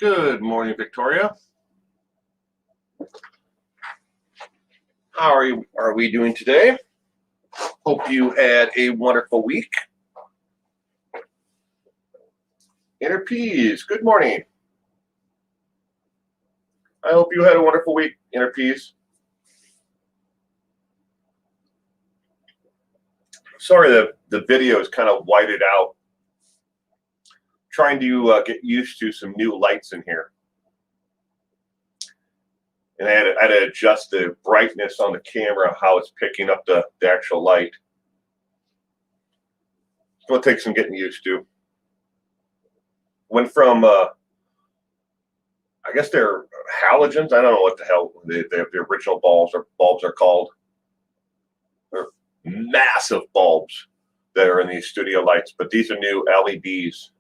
Good morning, Victoria. How are we doing today? Hope you had a wonderful week. Inner Peas, good morning. I hope you had a wonderful week, Inner Peas. Sorry the video is kind of whited out. Trying to get used to some new lights in here. And I had to adjust the brightness on the camera, how it's picking up the actual light. So it'll take some getting used to. Went from, I guess they're halogens. I don't know what the hell the original bulbs are called. They're massive bulbs that are in these studio lights, but these are new LEDs.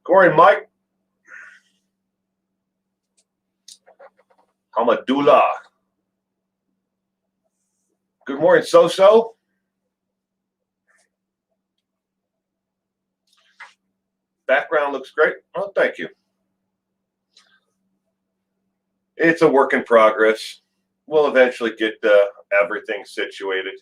Good morning, Mike. Hamadullah. Good morning, So-So. Background looks great. Oh, thank you. It's a work in progress. We'll eventually get everything situated.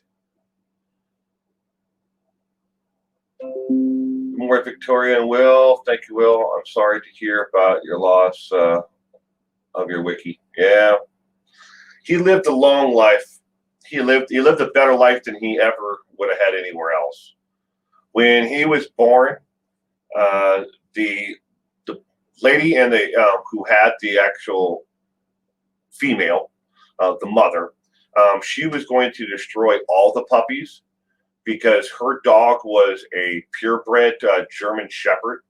Good morning, Victoria and Will. Thank you, Will. I'm sorry to hear about your loss of your wiki. Yeah, he lived a long life. He lived a better life than he ever would have had anywhere else. When he was born, the lady and who had the actual female, the mother, she was going to destroy all the puppies because her dog was a purebred German Shepherd,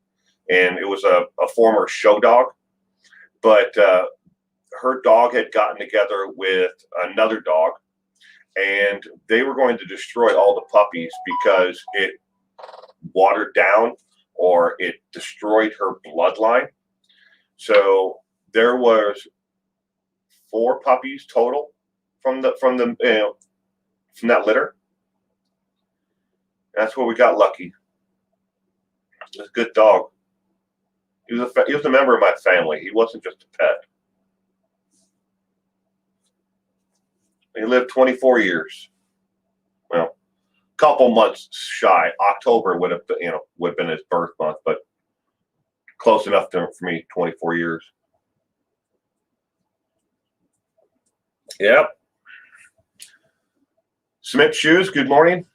and it was a former show dog. But her dog had gotten together with another dog, and they were going to destroy all the puppies because it watered down or it destroyed her bloodline. So there was 4 puppies total from that litter. That's where we got lucky. It was a good dog. He was a member of my family. He wasn't just a pet. He lived 24 years. Well, a couple months shy. October would have been his birth month, but close enough for me. 24 years. Yep. Smith Shoes. Good morning.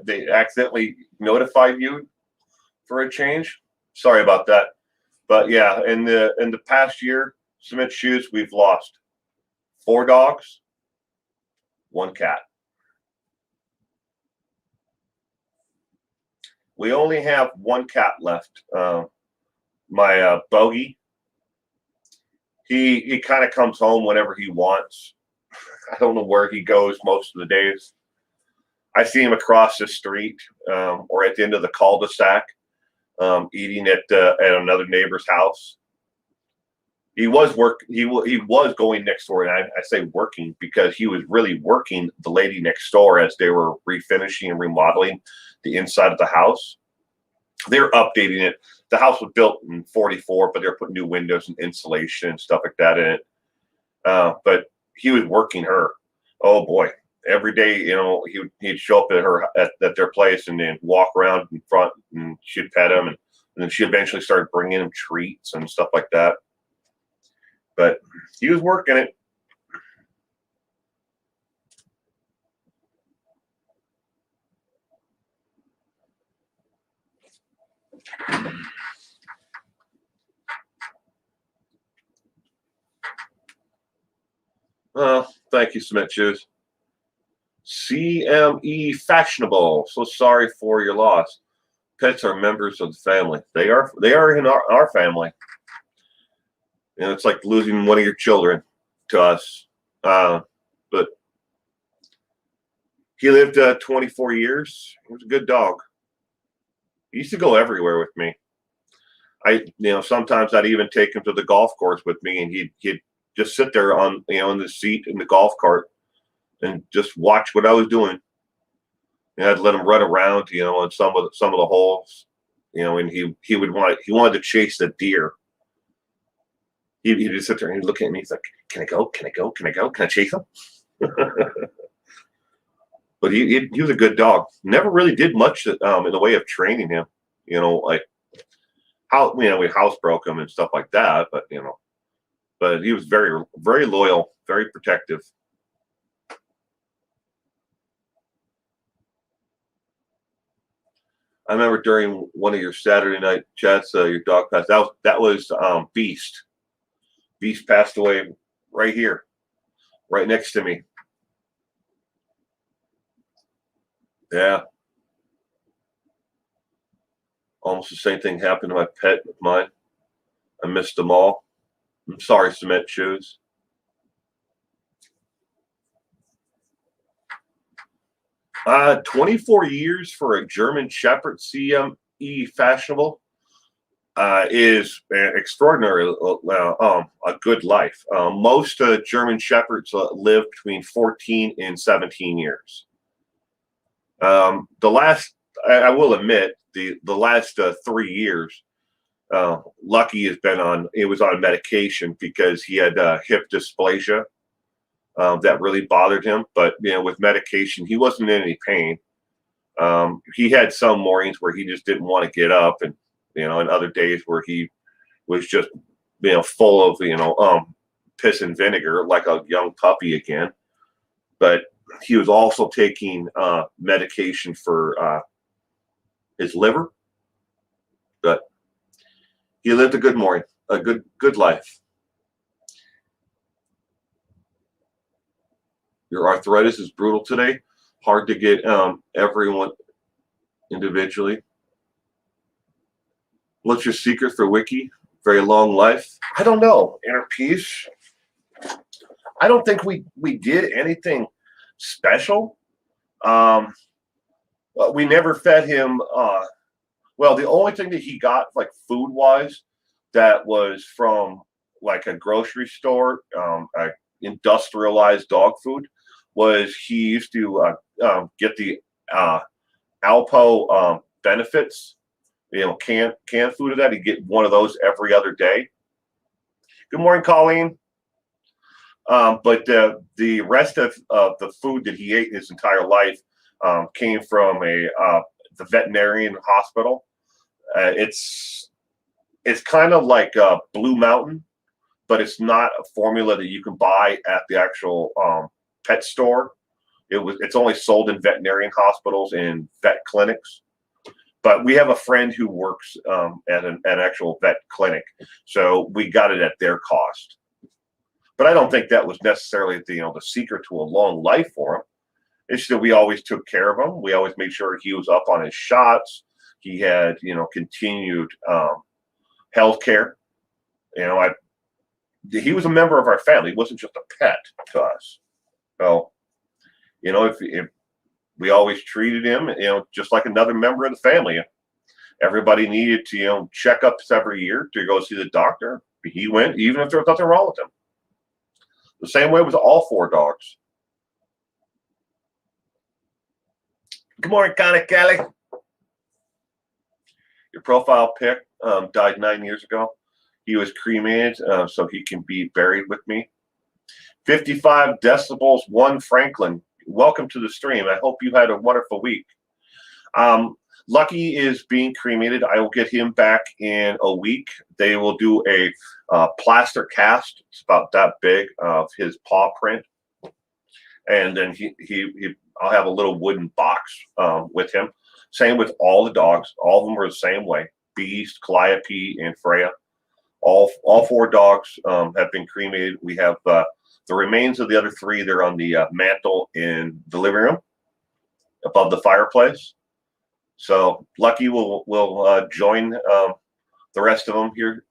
They accidentally notified you for a change. Sorry about that, but yeah, in the past year, Smith Shoes, we've lost 4 dogs, 1 cat. We only have 1 cat left. My Bogey. He kind of comes home whenever he wants. I don't know where he goes most of the days. I see him across the street or at the end of the cul-de-sac eating at another neighbor's house. He was going next door, and I say working because he was really working the lady next door as they were refinishing and remodeling the inside of the house. They're updating it. The house was built in '44, but they're putting new windows and insulation and stuff like that in it. But he was working her. Oh boy. Every day, he'd show up at their place and then walk around in front, and she'd pet him, and then she eventually started bringing him treats and stuff like that. But he was working it. Thank you, Smith Shoes. CME Fashionable. So sorry for your loss. Pets are members of the family. They are in our family. And it's like losing one of your children to us. But he lived 24 years. He was a good dog. He used to go everywhere with me. Sometimes I'd even take him to the golf course with me, and he'd just sit there on in the seat in the golf cart and just watch what I was doing. You had to let him run around, in some of the holes, and he wanted to chase the deer. He'd just sit there and he'd look at me. He's like, "Can I go? Can I go? Can I go? Can I chase him?" But he was a good dog. Never really did much in the way of training him. Like how we housebroke him and stuff like that. But he was very, very loyal, very protective. I remember during one of your Saturday night chats, your dog passed. That was Beast. Beast passed away right here, right next to me. Yeah. Almost the same thing happened to my pet with mine. I missed them all. I'm sorry, Cement Shoes. Uh, 24 years for a German Shepherd CME fashionable is extraordinary. A good life. Most German Shepherds live between 14 and 17 years. The last, I will admit, the last 3 years, Lucky was on medication because he had hip dysplasia that really bothered him. But with medication, he wasn't in any pain. He had some mornings where he just didn't want to get up, and and other days where he was just full of piss and vinegar like a young puppy again. But he was also taking medication for his liver. But he lived a good life. Your arthritis is brutal today. Hard to get everyone individually. What's your secret for Wiki? Very long life? I don't know. Inner peace. I don't think we did anything special. We never fed him. Well, the only thing that he got, like food wise, that was from like a grocery store, industrialized dog food, was he used to get the Alpo benefits, canned food of that. He'd get one of those every other day. Good morning, Colleen. But the rest of the food that he ate his entire life came from the veterinarian hospital. It's kind of like Blue Mountain, but it's not a formula that you can buy at the actual pet store. It's only sold in veterinarian hospitals and vet clinics. But we have a friend who works at an actual vet clinic, so we got it at their cost. But I don't think that was necessarily the secret to a long life for him. It's that we always took care of him. We always made sure he was up on his shots. He had continued health care. He was a member of our family. He wasn't just a pet to us. So, if we always treated him, just like another member of the family. Everybody needed to, checkups every year to go see the doctor. He went, even if there was nothing wrong with him. The same way with all 4 dogs. Good morning, Connie Kelly. Your profile pic died 9 years ago. He was cremated so he can be buried with me. 55 decibels, 1 Franklin. Welcome to the stream. I hope you had a wonderful week. Lucky is being cremated. I will get him back in a week. They will do a plaster cast. It's about that big of his paw print. And then I'll have a little wooden box with him. Same with all the dogs. All of them were the same way. Beast, Calliope, and Freya. All 4 dogs have been cremated. We have the remains of the other 3. They're on the mantle in the living room above the fireplace. So Lucky will join the rest of them here,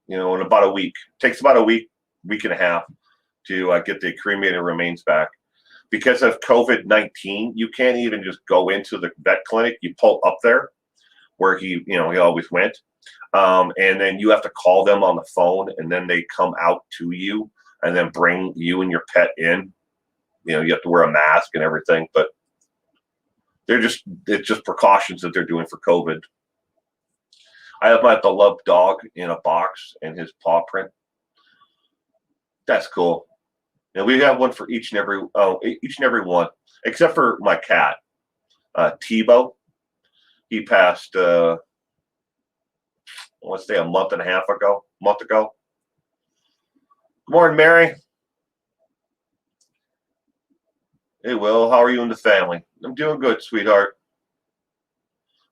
in about a week. It takes about a week and a half to get the cremated remains back. Because of COVID-19, you can't even just go into the vet clinic. You pull up there where he always went. And then you have to call them on the phone, and then they come out to you and then bring you and your pet in. You have to wear a mask and everything. But it's just precautions that they're doing for COVID. I have my beloved dog in a box and his paw print. That's cool. And we have one for each and every one, except for my cat, Tebow. He passed, let's say a month ago. Good morning, Mary. Hey, Will, how are you and the family? I'm doing good, sweetheart.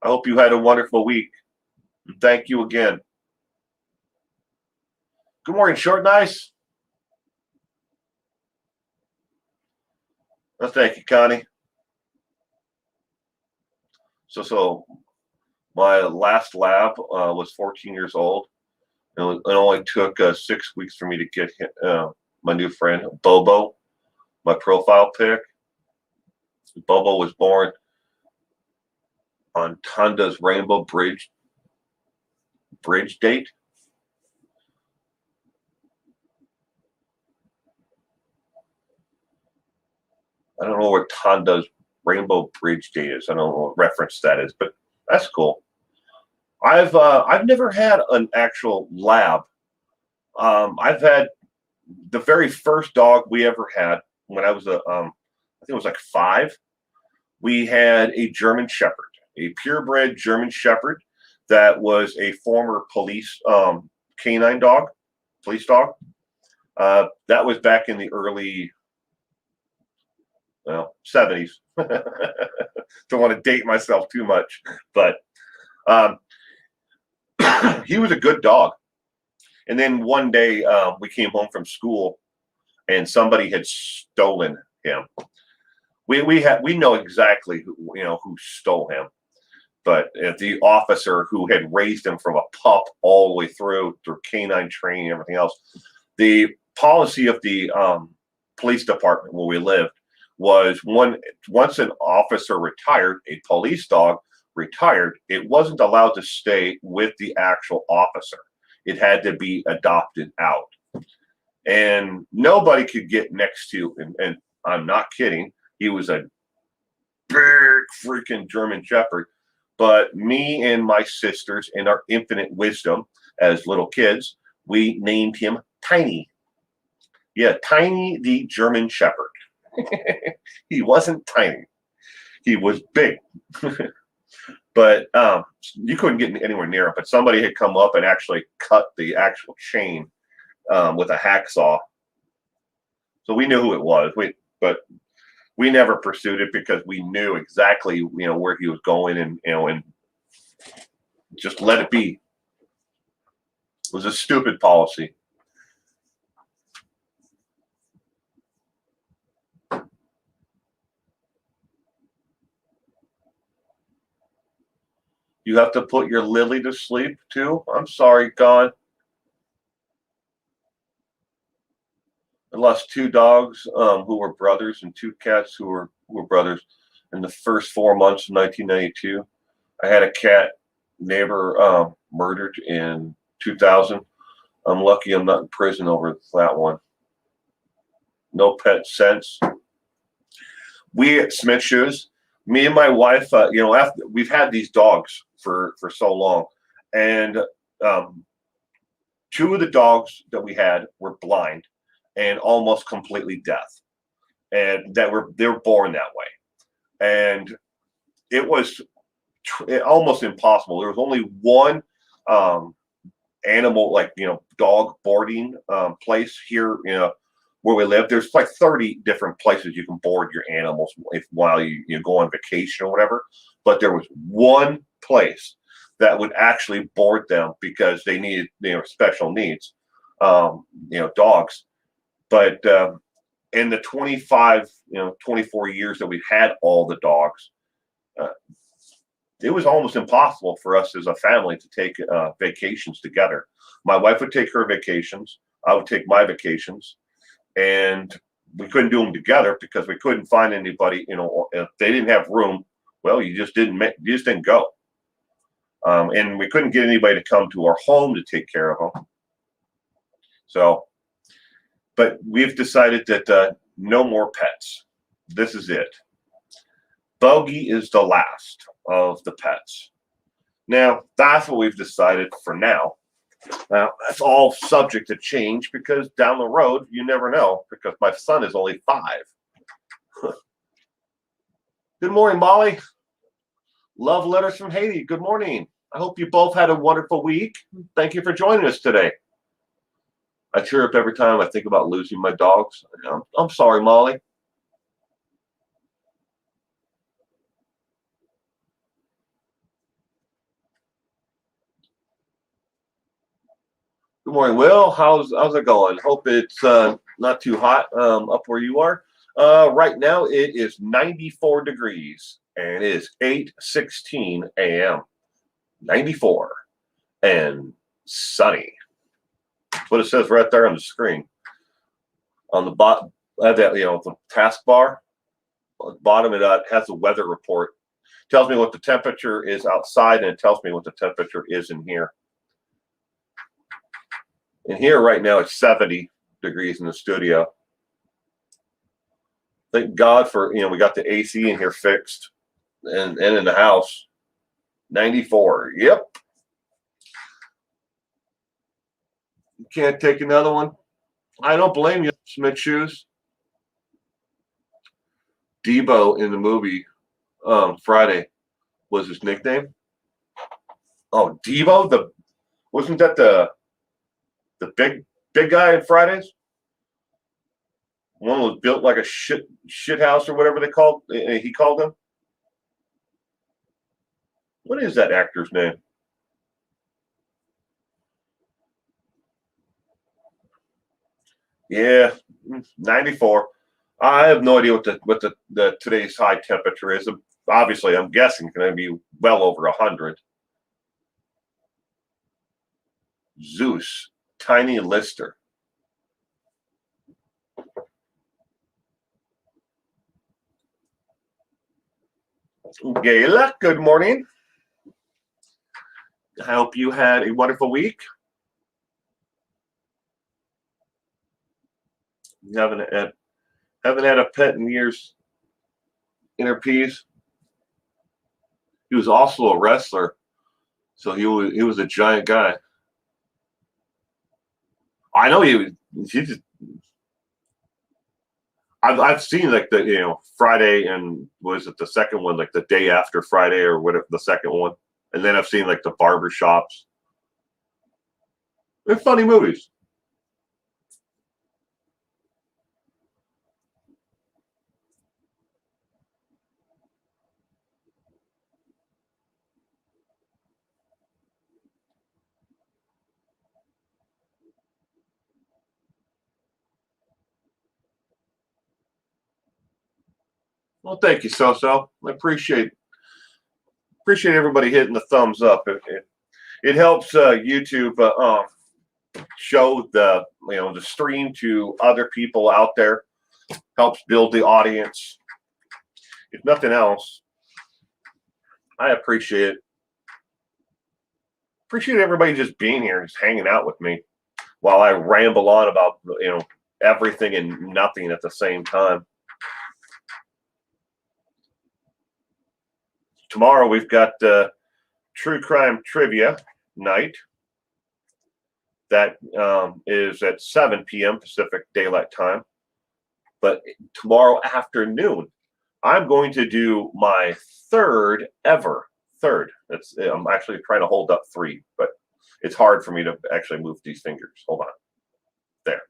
I hope you had a wonderful week. And thank you again. Good morning, Short Nice. Well, thank you, Connie. So my last lab was 14 years old. And it only took 6 weeks for me to get my new friend, Bobo, my profile pic. Bobo was born on Tonda's Rainbow Bridge date. I don't know what Tonda's Rainbow Bridge date is. I don't know what reference that is, but that's cool. I've never had an actual lab. I've had the very first dog we ever had when I was I think it was like 5. We had a German Shepherd, a purebred German Shepherd that was a former police canine dog, police dog. That was back in the early 70s. Don't want to date myself too much, but he was a good dog. And then one day we came home from school and somebody had stolen him. We know exactly who stole him, but the officer who had raised him from a pup all the way through canine training and everything else. The policy of the police department where we lived was once an officer retired, a police dog retired, it wasn't allowed to stay with the actual officer. It had to be adopted out. And nobody could get next to, and I'm not kidding, he was a big freaking German Shepherd. But me and my sisters, in our infinite wisdom as little kids, we named him Tiny. Yeah, Tiny the German Shepherd. He wasn't tiny. He was big. But you couldn't get anywhere near him. But somebody had come up and actually cut the actual chain with a hacksaw. So we knew who it was. But we never pursued it because we knew exactly where he was going and just let it be. It was a stupid policy. You have to put your Lily to sleep too? I'm sorry, God. I lost 2 dogs who were brothers and 2 cats who were brothers in the first 4 months of 1992. I had a cat neighbor murdered in 2000. I'm lucky I'm not in prison over that one. No pet since. We at Smith Shoes, me and my wife, after we've had these dogs for so long, and 2 of the dogs that we had were blind and almost completely deaf, and they were born that way, and it was almost impossible. There was only one animal, dog boarding place here, where we live. There's like 30 different places you can board your animals while you go on vacation or whatever. But there was one place that would actually board them because they needed special needs, dogs. But in the 24 years that we've had all the dogs, it was almost impossible for us as a family to take vacations together. My wife would take her vacations. I would take my vacations. And we couldn't do them together because we couldn't find anybody. If they didn't have room, well, you just didn't go. And we couldn't get anybody to come to our home to take care of them. So, but we've decided that no more pets. This is it. Bogey is the last of the pets. Now, that's what we've decided for now. Now, that's all subject to change because down the road, you never know, because my son is only 5. Good morning, Molly. Love letters from Haiti. Good morning. I hope you both had a wonderful week. Thank you for joining us today. I tear up every time I think about losing my dogs. I'm sorry, Molly. Good morning, Will. How's it going? Hope it's not too hot up where you are. Right now it is 94 degrees and it is 8:16 a.m. 94 and sunny. That's what it says right there on the screen. On the bottom, that the taskbar, on the bottom it has a weather report. It tells me what the temperature is outside and it tells me what the temperature is in here. In here right now it's 70 degrees in the studio. Thank God for, we got the AC in here fixed and in the house. 94. Yep. You can't take another one. I don't blame you, Smith Shoes. Debo in the movie Friday was his nickname. Oh, Debo? Wasn't that the big guy in Fridays? One was built like a shit house or whatever he called him. What is that actor's name? Yeah, 94. I have no idea what the today's high temperature is. Obviously, I'm guessing it's going to be well over 100. Zeus, Tiny Lister. Gayla, good morning. I hope you had a wonderful week. You haven't had a pet in years. Inner peace. He was also a wrestler, so he was a giant guy. I know he just. I've seen like the Friday and was it the second one, like the day after Friday or whatever, the second one, and then I've seen like the barber shops. They're funny movies. Well, thank you, So. I appreciate everybody hitting the thumbs up. It helps YouTube show the stream to other people out there. Helps build the audience. If nothing else, I appreciate it. Appreciate everybody just being here, just hanging out with me while I ramble on about everything and nothing at the same time. Tomorrow we've got True Crime Trivia night. That is at 7 p.m. Pacific Daylight Time. But tomorrow afternoon, I'm going to do my third. I'm actually trying to hold up 3, but it's hard for me to actually move these fingers. Hold on. There.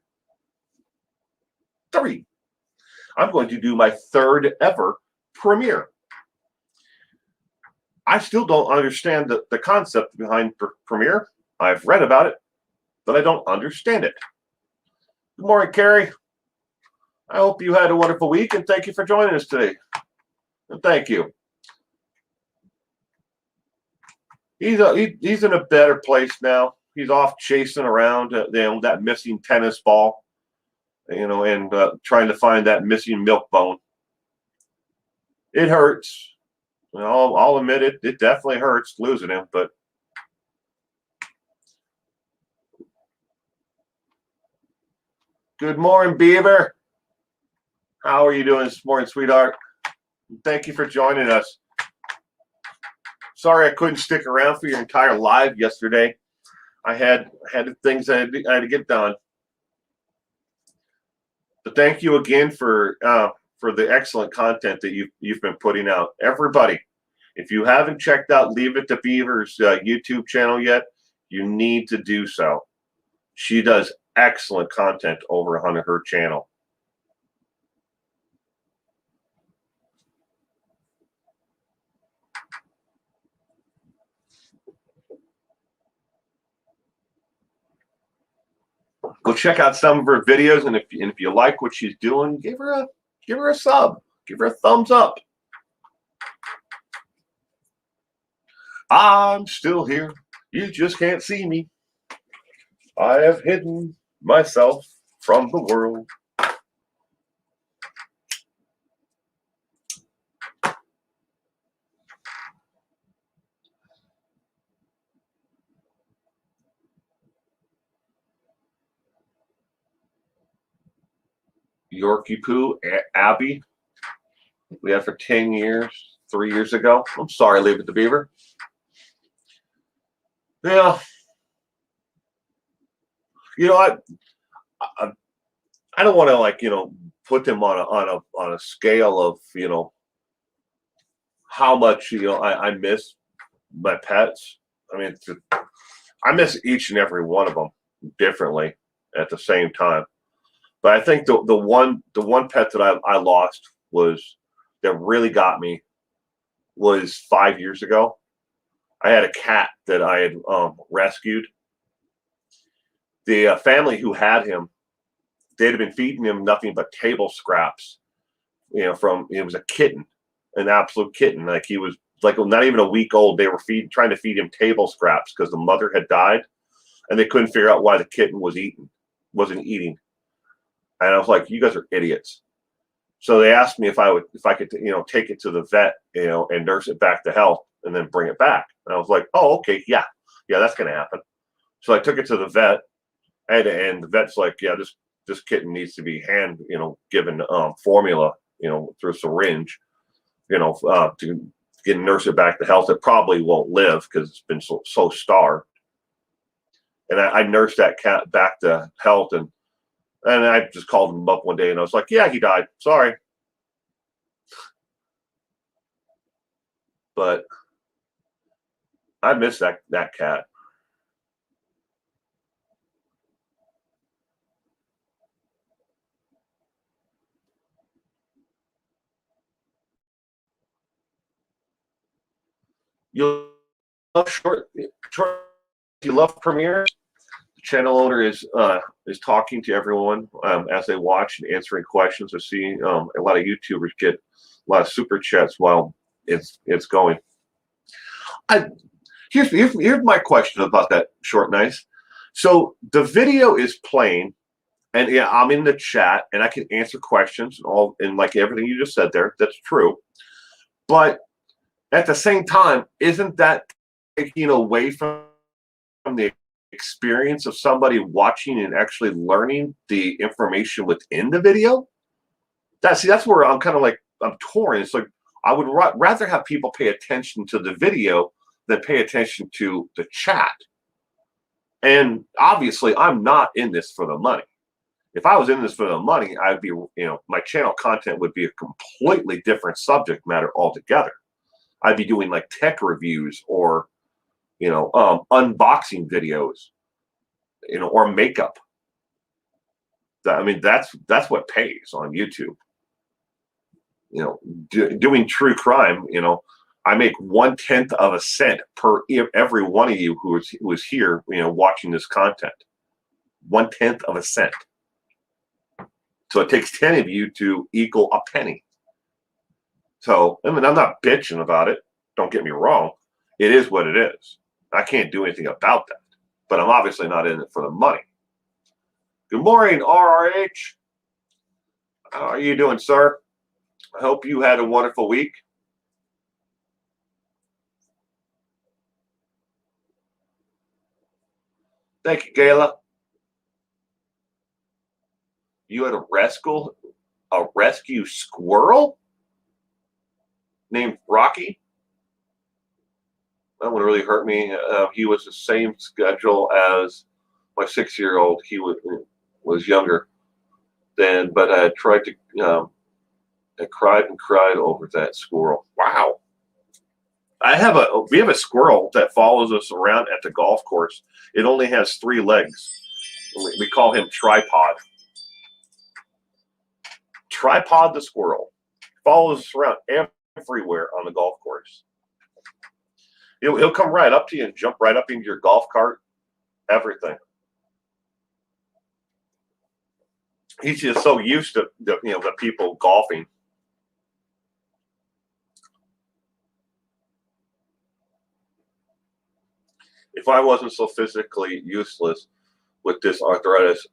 3. I'm going to do my third ever premiere. I still don't understand the concept behind premiere. I've read about it, but I don't understand it. Good morning, Carrie. I hope you had a wonderful week, and thank you for joining us today. And thank you. He's in a better place now. He's off chasing around that missing tennis ball, and trying to find that missing milk bone. It hurts. I'll admit it. It definitely hurts losing him, but good morning, Beaver. How are you doing this morning, sweetheart? Thank you for joining us. Sorry I couldn't stick around for your entire live yesterday. I had things I had to get done. But thank you again for the excellent content that you've been putting out. Everybody, if you haven't checked out Leave It to Beaver's YouTube channel yet, you need to do so. She does excellent content over on her channel. Go check out some of her videos, and if you like what she's doing, give her a sub, give her a thumbs up. I'm still here. You just can't see me. I have hidden myself from the world. Yorkie Poo, Abby. We had for 10 years, 3 years ago. I'm sorry, Leave It to Beaver. Yeah. You know, I don't want to, like, put them on a scale of, how much, I miss my pets. I mean, I miss each and every one of them differently at the same time. But I think the one pet that I lost that really got me was 5 years ago. I had a cat that I had rescued. The family who had him, they'd have been feeding him nothing but table scraps. It was a kitten, an absolute kitten. Like, he was like not even a week old. They were trying to feed him table scraps because the mother had died, and they couldn't figure out why the kitten wasn't eating. And I was like, you guys are idiots. So they asked me if I could, take it to the vet, and nurse it back to health and then bring it back. And I was like, oh, okay, yeah, that's going to happen. So I took it to the vet, and the vet's like, yeah, this kitten needs to be given formula, through a syringe, to nurse it back to health. It probably won't live because it's been so starved. And I nursed that cat back to health, and I just called him up one day, and I was like, yeah, he died. Sorry. But I miss that cat. You love short. You love premieres. The channel owner is talking to everyone as they watch and answering questions. Or seeing a lot of YouTubers get a lot of super chats while it's going. Here's my question about that, Short Nice. So the video is playing, and yeah, I'm in the chat, and I can answer questions and like everything you just said there. That's true, but at the same time, isn't that taking away from the experience of somebody watching and actually learning the information within the video? That's where I'm kind of like, I'm torn. It's like, I would rather have people pay attention to the video than pay attention to the chat. And obviously, I'm not in this for the money. If I was in this for the money, I'd be, my channel content would be a completely different subject matter altogether. I'd be doing like tech reviews or, unboxing videos, or makeup. I mean, that's what pays on YouTube. Doing true crime, I make 1/10 of a cent per every one of you who was here, watching this content. 1/10 of a cent. So it takes 10 of you to equal a penny. So, I mean, I'm not bitching about it. Don't get me wrong. It is what it is. I can't do anything about that. But I'm obviously not in it for the money. Good morning, RRH. How are you doing, sir? I hope you had a wonderful week. Thank you, Gayla. You had a rescue squirrel? named Rocky. That one really hurt me. He was the same schedule as my 6-year-old. He was younger then, but I tried to. I cried and cried over that squirrel. Wow. We have a squirrel that follows us around at the golf course. It only has 3 legs. We call him Tripod. Tripod the squirrel follows us around everywhere on the golf course. He'll come right up to you and jump right up into your golf cart. Everything. He's just so used to the people golfing. If I wasn't so physically useless with this arthritis,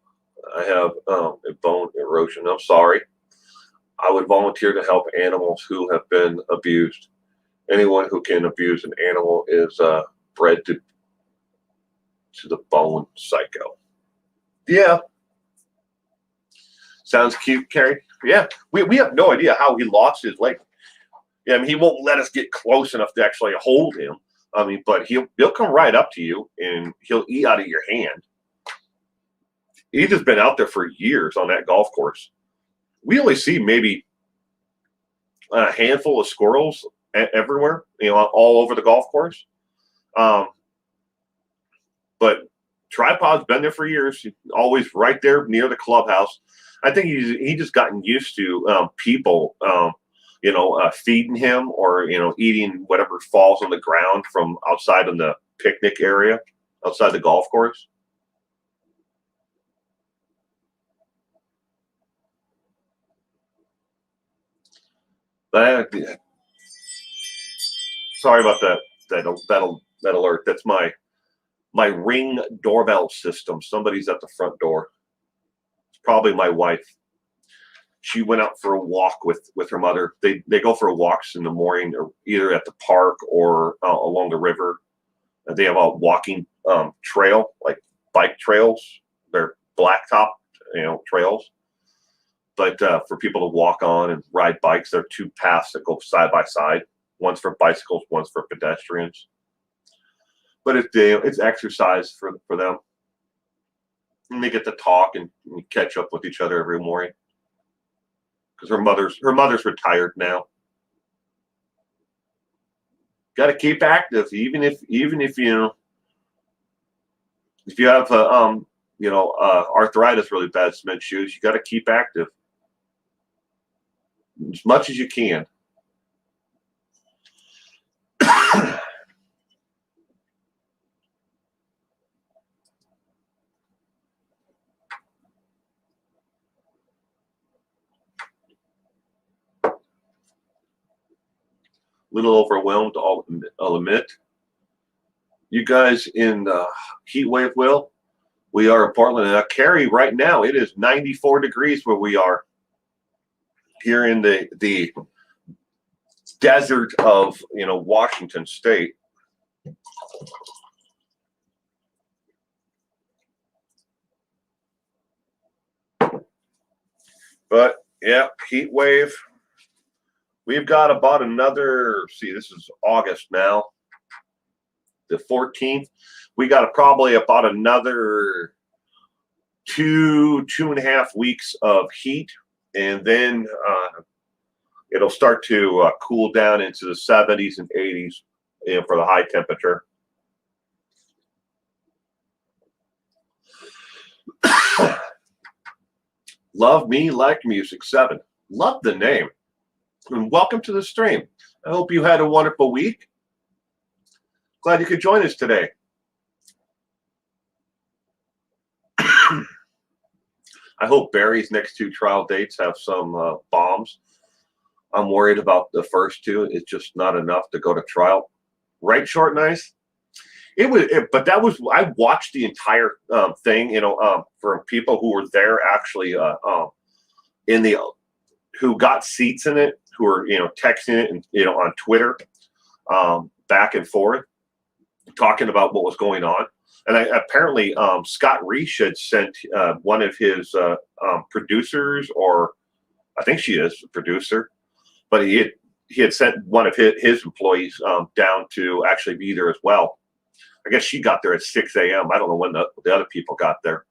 I have a bone erosion. I'm sorry. I would volunteer to help animals who have been abused. Anyone who can abuse an animal is bred to the bone, psycho. Yeah. Sounds cute, Carrie. Yeah. We have no idea how he lost his leg. Yeah, I mean, he won't let us get close enough to actually hold him. I mean, but he'll come right up to you and he'll eat out of your hand. He's just been out there for years on that golf course. We only see maybe a handful of squirrels everywhere, all over the golf course. But Tripod's been there for years. He's always right there near the clubhouse. I think he just gotten used to people, feeding him or eating whatever falls on the ground from outside in the picnic area, outside the golf course. Sorry about that alert. That's my Ring doorbell system. Somebody's at the front door. It's probably my wife. She went out for a walk with her mother. They go for walks in the morning, or either at the park or along the river. They have a walking trail, like bike trails. They're blacktop, trails. But for people to walk on and ride bikes, there are 2 paths that go side by side. One's for bicycles, one's for pedestrians. But it's exercise for them. And they get to talk and catch up with each other every morning. Because her mother's retired now. Got to keep active, even if if you have arthritis really bad, cement shoes. You got to keep active as much as you can. Little overwhelmed, I'll admit. You guys in heat wave, Will? We are in Portland. Carrie, right now it is 94 degrees where we are here in the desert of Washington State. But yeah, heat wave. We've got about another, this is August now, the 14th. We got probably about another 2.5 weeks of heat. And then it'll start to cool down into the 70s and 80s for the high temperature. Love Me Like Music 7. Love the name. And welcome to the stream. I hope you had a wonderful week. Glad you could join us today. I hope Barry's next 2 trial dates have some bombs. I'm worried about the first 2. It's just not enough to go to trial. Right, Short Nice? But that was, I watched the entire thing, for people who were there actually who got seats in it, who were, texting it and, on Twitter, back and forth, talking about what was going on. And apparently Scott Reich had sent one of his producers, or I think she is a producer, but he had he had sent one of his employees down to actually be there as well. I guess she got there at 6 a.m. I don't know when the other people got there.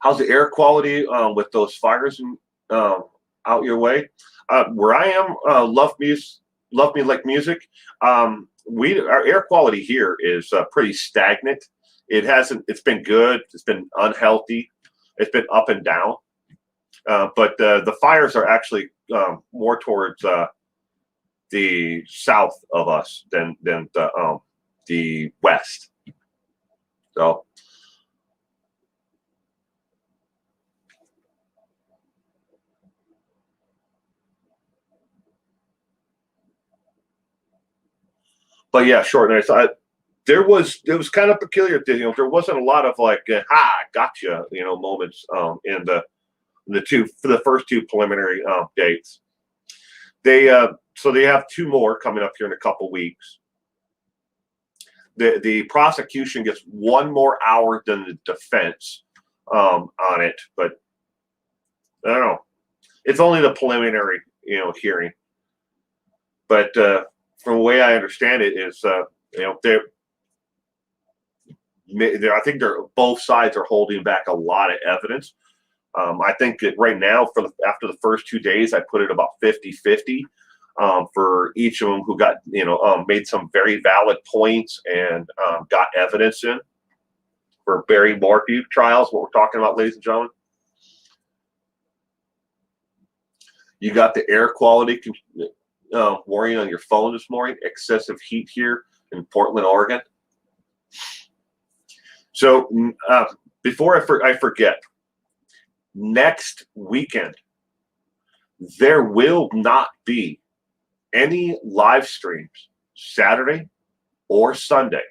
How's the air quality with those fires out your way? Where I am, love me like music. Our air quality here is pretty stagnant. It's been good. It's been unhealthy. It's been up and down. But the fires are actually more towards the south of us than the west. So. But yeah, short nights. It was kind of peculiar. There wasn't a lot of like, gotcha, moments in the first two preliminary dates. So they have two more coming up here in a couple weeks. The prosecution gets 1 more hour than the defense on it, but I don't know. It's only the preliminary, hearing. But from the way I understand it, is I think both sides are holding back a lot of evidence. I think that right now, after the first 2 days, I put it about 50-50 for each of them who got made some very valid points and got evidence in for Barry Morphew trials. What we're talking about, ladies and gentlemen. You got the air quality warning on your phone this morning. Excessive heat here in Portland, Oregon. So before I forget, next weekend there will not be any live streams Saturday or Sunday.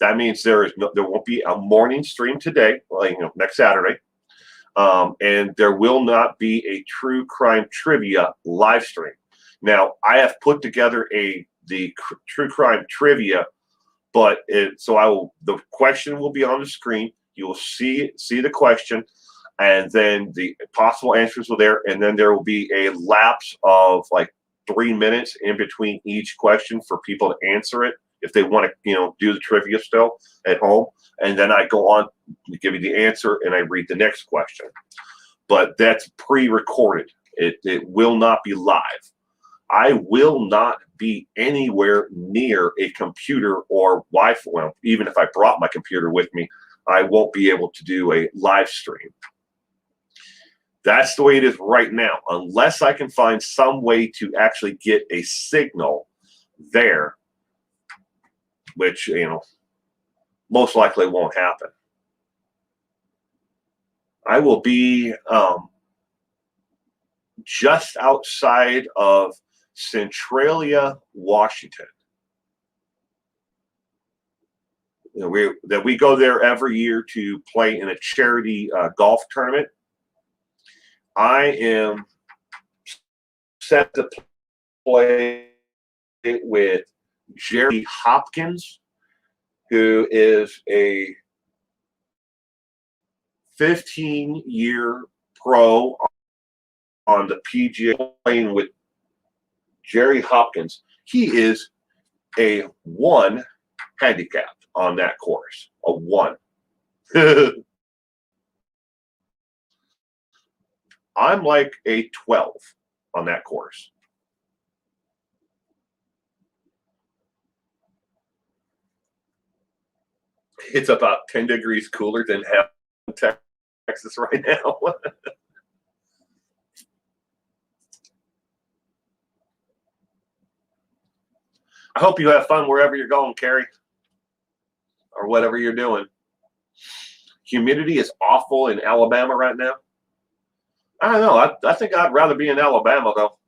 That means there won't be a morning stream today, next Saturday. And there will not be a true crime trivia live stream. Now, I have put together the true crime trivia, but the question will be on the screen. You will see the question, and then the possible answers are there, and then there will be a lapse of like 3 minutes in between each question for people to answer it if they want to, do the trivia still at home. And then I go on to give you the answer, and I read the next question. But that's pre-recorded. It will not be live. I will not be anywhere near a computer or Wi-Fi. Well, even if I brought my computer with me, I won't be able to do a live stream. That's the way it is right now, unless I can find some way to actually get a signal there, which, most likely won't happen. I will be just outside of Centralia, Washington. We go there every year to play in a charity golf tournament. I am set to play with Jerry Hopkins, who is a 15-year pro on the PGA, playing with Jerry Hopkins. He is a 1 handicapped on that course, a 1. I'm like a 12 on that course. It's about 10 degrees cooler than Texas right now. I hope you have fun wherever you're going, Carrie, or whatever you're doing. Humidity is awful in Alabama right now. I don't know. I think I'd rather be in Alabama, though.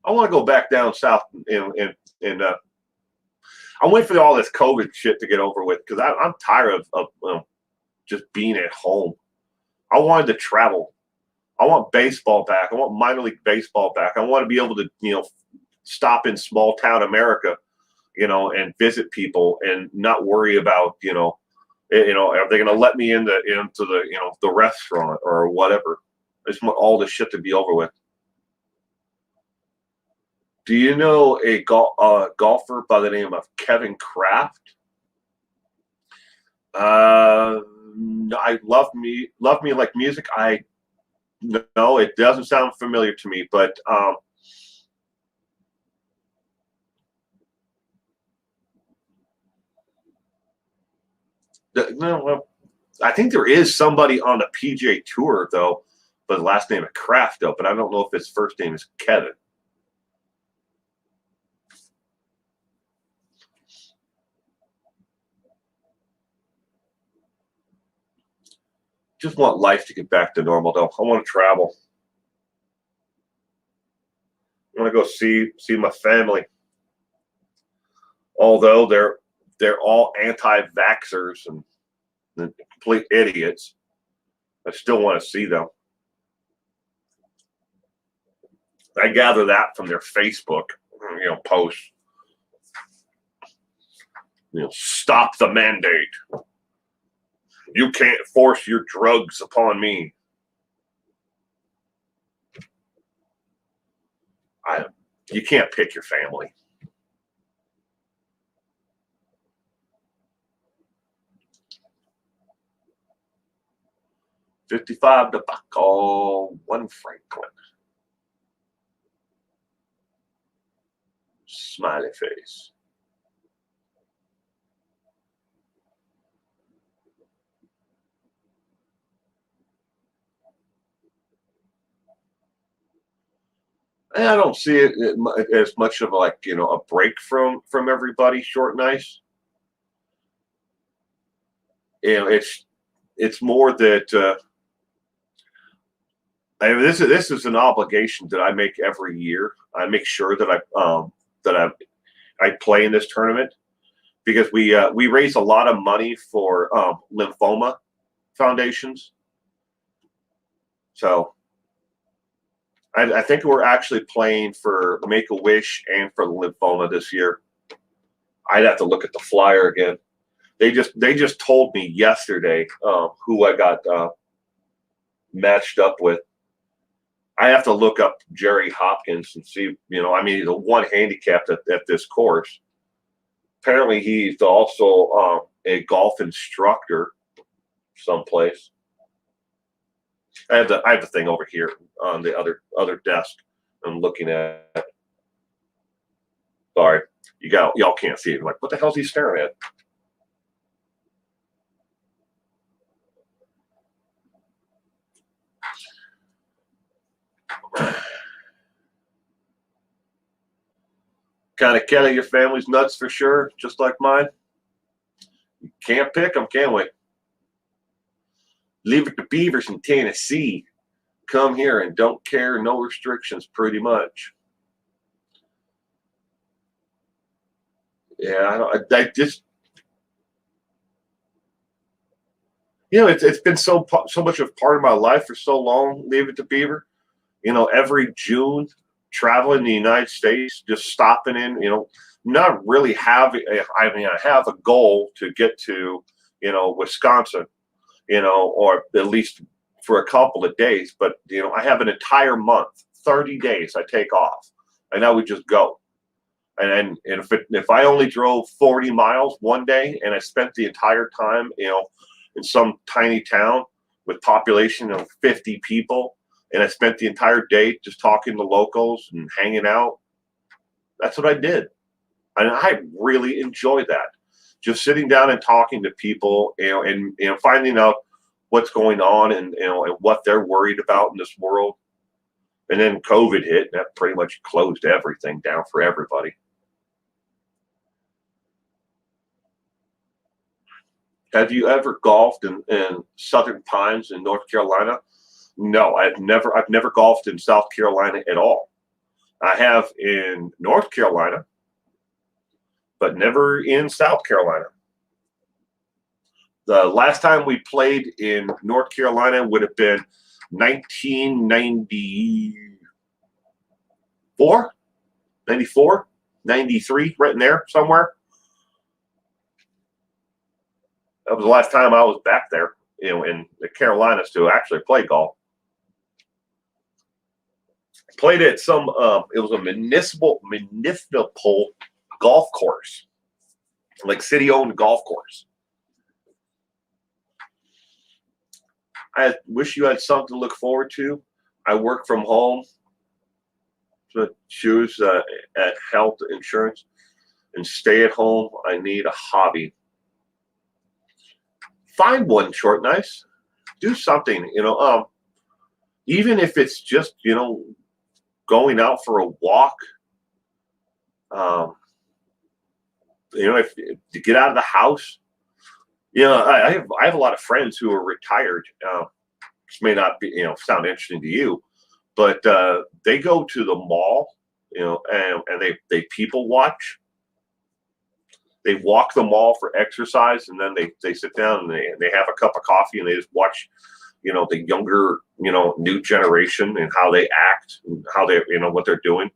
I want to go back down south and I'm waiting for all this COVID shit to get over with, because I'm tired of just being at home. I wanted to travel. I want baseball back. I want minor league baseball back. I want to be able to, stop in small town America, and visit people and not worry about, are they going to let me into the restaurant or whatever? I just want all this shit to be over with. Do you know a golfer by the name of Kevin Kraft? I love me like music. I no, it doesn't sound familiar to me, but no, well, I think there is somebody on the PGA Tour though, but the last name is Kraft though. But I don't know if his first name is Kevin. Just want life to get back to normal though. I want to travel. I want to go see my family. Although they're all anti-vaxxers and complete idiots, I still want to see them. I gather that from their Facebook, posts. Stop the mandate. You can't force your drugs upon me. You can't pick your family. $55 to buck all one Franklin. Smiley face. And I don't see it as much of a break from everybody. Short and nice. It's more that this is an obligation that I make every year. I make sure that I play in this tournament because we raise a lot of money for lymphoma foundations. So I think we're actually playing for Make-A-Wish and for the lymphoma this year. I'd have to look at the flyer again. They just told me yesterday who I got matched up with. I have to look up Jerry Hopkins and see, he's a one handicapped at this course. Apparently, he's also a golf instructor someplace. I have the thing over here on the other desk. I'm looking at. Sorry, y'all can't see it. I'm like, what the hell's he staring at? Kind of Kelly, your family's nuts for sure, just like mine. You can't pick them, can we? Leave it to Beavers in Tennessee. Come here and don't care, no restrictions, pretty much. Yeah, I just, it's been so much of part of my life for so long. Leave it to Beaver. Every June, traveling the United States, just stopping in. Not really having. I have a goal to get to, Wisconsin, or at least for a couple of days. But I have an entire month, 30 days. I take off, and I would just go. And if I only drove 40 miles one day and I spent the entire time, in some tiny town with population of 50 people, and I spent the entire day just talking to locals and hanging out, that's what I did. And I really enjoyed that. Just sitting down and talking to people, and finding out what's going on and what they're worried about in this world. And then COVID hit, and that pretty much closed everything down for everybody. Have you ever golfed in Southern Pines in North Carolina? No, I've never golfed in South Carolina at all. I have in North Carolina, but never in South Carolina. The last time we played in North Carolina would have been 1994, 94, 93, right in there somewhere. That was the last time I was back there, in the Carolinas to actually play golf. Played at some. It was a municipal golf course, like city-owned golf course. I wish you had something to look forward to. I work from home. So choose at health insurance and stay at home. I need a hobby. Find one, short nice. Do something. Even if it's just going out for a walk. Um, if to get out of the house. I have a lot of friends who are retired. This may not be sound interesting to you, but they go to the mall, and they people watch. They walk the mall for exercise, and then they sit down and they have a cup of coffee and they just watch, the younger, new generation and how they act and how they, what they're doing.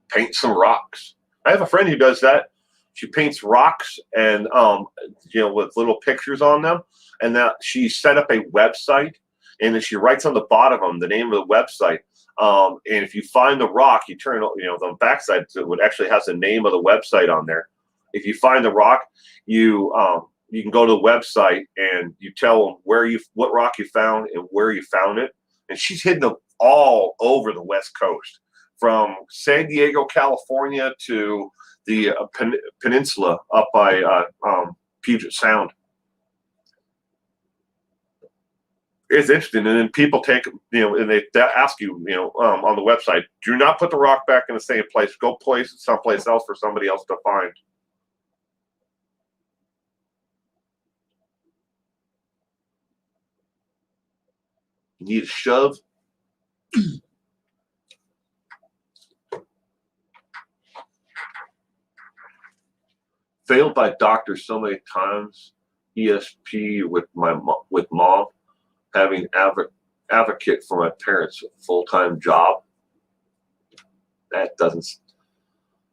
Paint some rocks. I have a friend who does that. She paints rocks and with little pictures on them, and that she set up a website, and then she writes on the bottom of them the name of the website. And if you find the rock, you turn the backside, so it actually has the name of the website on there. If you find the rock, you can go to the website and you tell them what rock you found and where you found it. And she's hidden them all over the West Coast, from San Diego, California, to the peninsula up by Puget Sound. It's interesting, and then people take, and they ask you, on the website, do not put the rock back in the same place. Go place it someplace else for somebody else to find. You need a shove. Failed by doctors so many times. ESP with mom, having advocate for my parents' full-time job. That doesn't.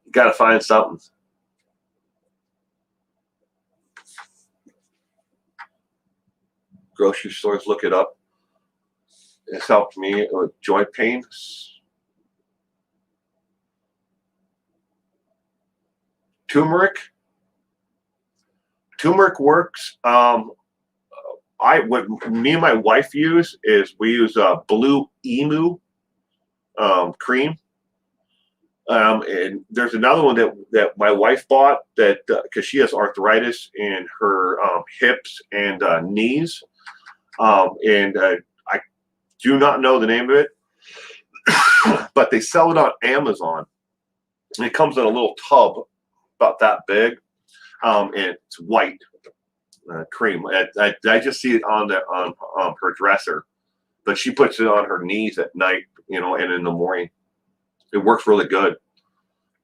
You got to find something. Grocery stores, look it up. It's helped me with joint pains. Turmeric works. What me and my wife use is we use Blue Emu cream. And there's another one that my wife bought that because she has arthritis in her hips and knees. And I do not know the name of it, but they sell it on Amazon. And it comes in a little tub about that big, and it's white cream. I just see it on her dresser, but she puts it on her knees at night, and in the morning. It works really good.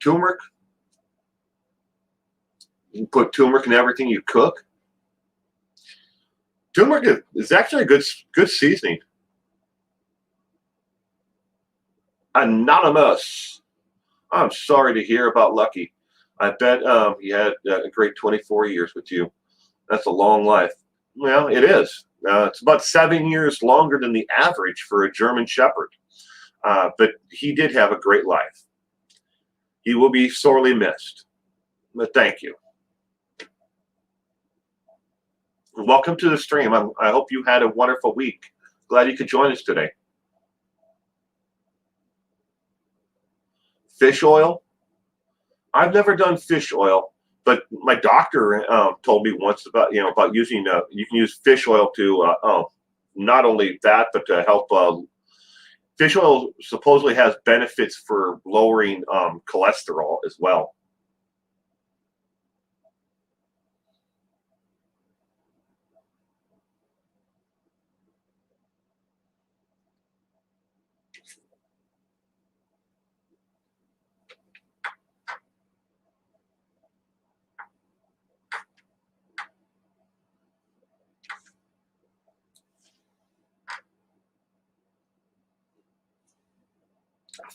Turmeric. You put turmeric in everything you cook. Turmeric is actually a good seasoning. Anonymous. I'm sorry to hear about Lucky. I bet he had a great 24 years with you. That's a long life. Well, it is. It's about 7 years longer than the average for a German Shepherd. But he did have a great life. He will be sorely missed. But thank you. Welcome to the stream. I hope you had a wonderful week. Glad you could join us today. Fish oil. I've never done fish oil, but my doctor told me once about using you can use fish oil to not only that, but to help. Fish oil supposedly has benefits for lowering cholesterol as well.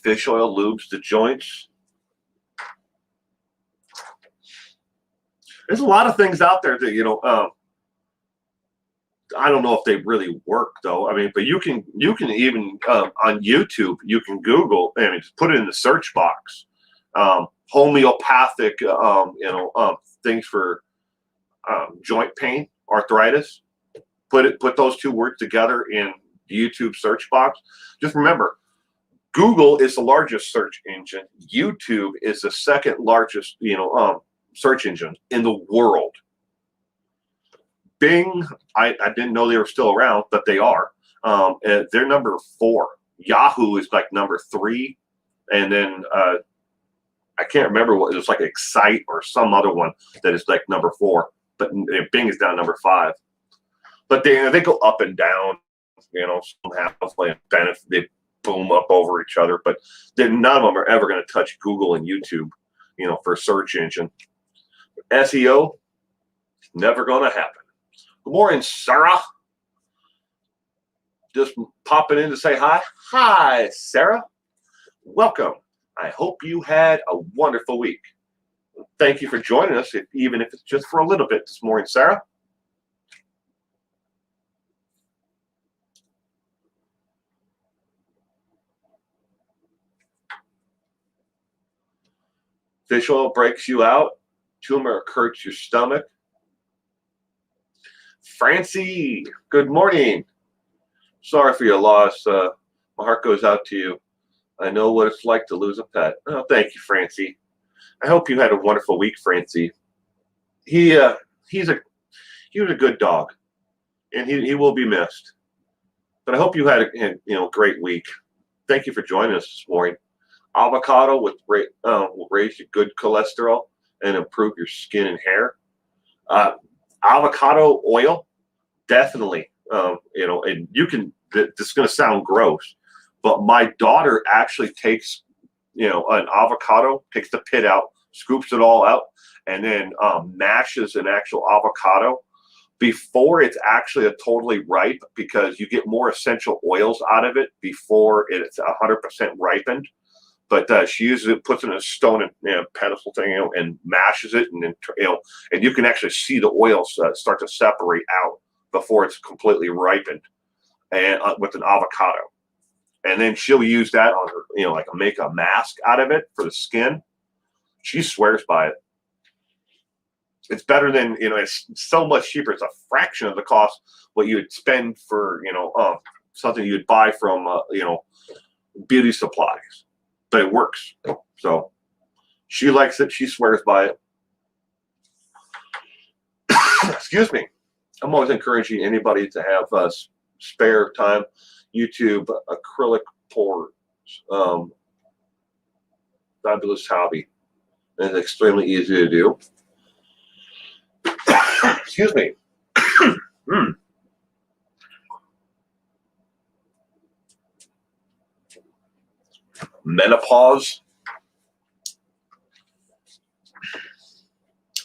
Fish oil lubes the joints. There's a lot of things out there that, I don't know if they really work though. I mean, but you can even on YouTube, you can Google and just put it in the search box. Homeopathic, things for joint pain, arthritis. Put those two words together in the YouTube search box. Just remember, Google is the largest search engine. YouTube is the second largest, search engine in the world. Bing, I didn't know they were still around, but they are. They're number 4. Yahoo is like number 3, and then I can't remember what it was, like Excite or some other one that is like number 4. But Bing is down number 5. But they go up and down. Some have like benefit. They boom up over each other, but then none of them are ever going to touch Google and YouTube. For search engine. SEO, never going to happen. Good morning, Sarah. Just popping in to say hi. Hi, Sarah. Welcome. I hope you had a wonderful week. Thank you for joining us, even if it's just for a little bit this morning, Sarah. Fish oil breaks you out. Turmeric hurts your stomach. Francie, good morning. Sorry for your loss. My heart goes out to you. I know what it's like to lose a pet. Oh, thank you, Francie. I hope you had a wonderful week, Francie. He was a good dog, and he will be missed. But I hope you had a great week. Thank you for joining us this morning. Avocado will raise your good cholesterol and improve your skin and hair. Avocado oil, definitely. And you can. This is going to sound gross, but my daughter actually takes, an avocado, takes the pit out, scoops it all out, and then mashes an actual avocado before it's actually a totally ripe, because you get more essential oils out of it before it's 100% ripened. But she uses it, puts it in a stone and pedestal thing, and mashes it, and then and you can actually see the oils start to separate out before it's completely ripened, and with an avocado. And then she'll use that on her, like make a mask out of it for the skin. She swears by it. It's better than, it's so much cheaper. It's a fraction of the cost what you would spend for, something you'd buy from, beauty supplies. But it works. So she likes it. She swears by it. Excuse me. I'm always encouraging anybody to have spare time. YouTube acrylic pours. Fabulous hobby. And it's extremely easy to do. Excuse me. Menopause.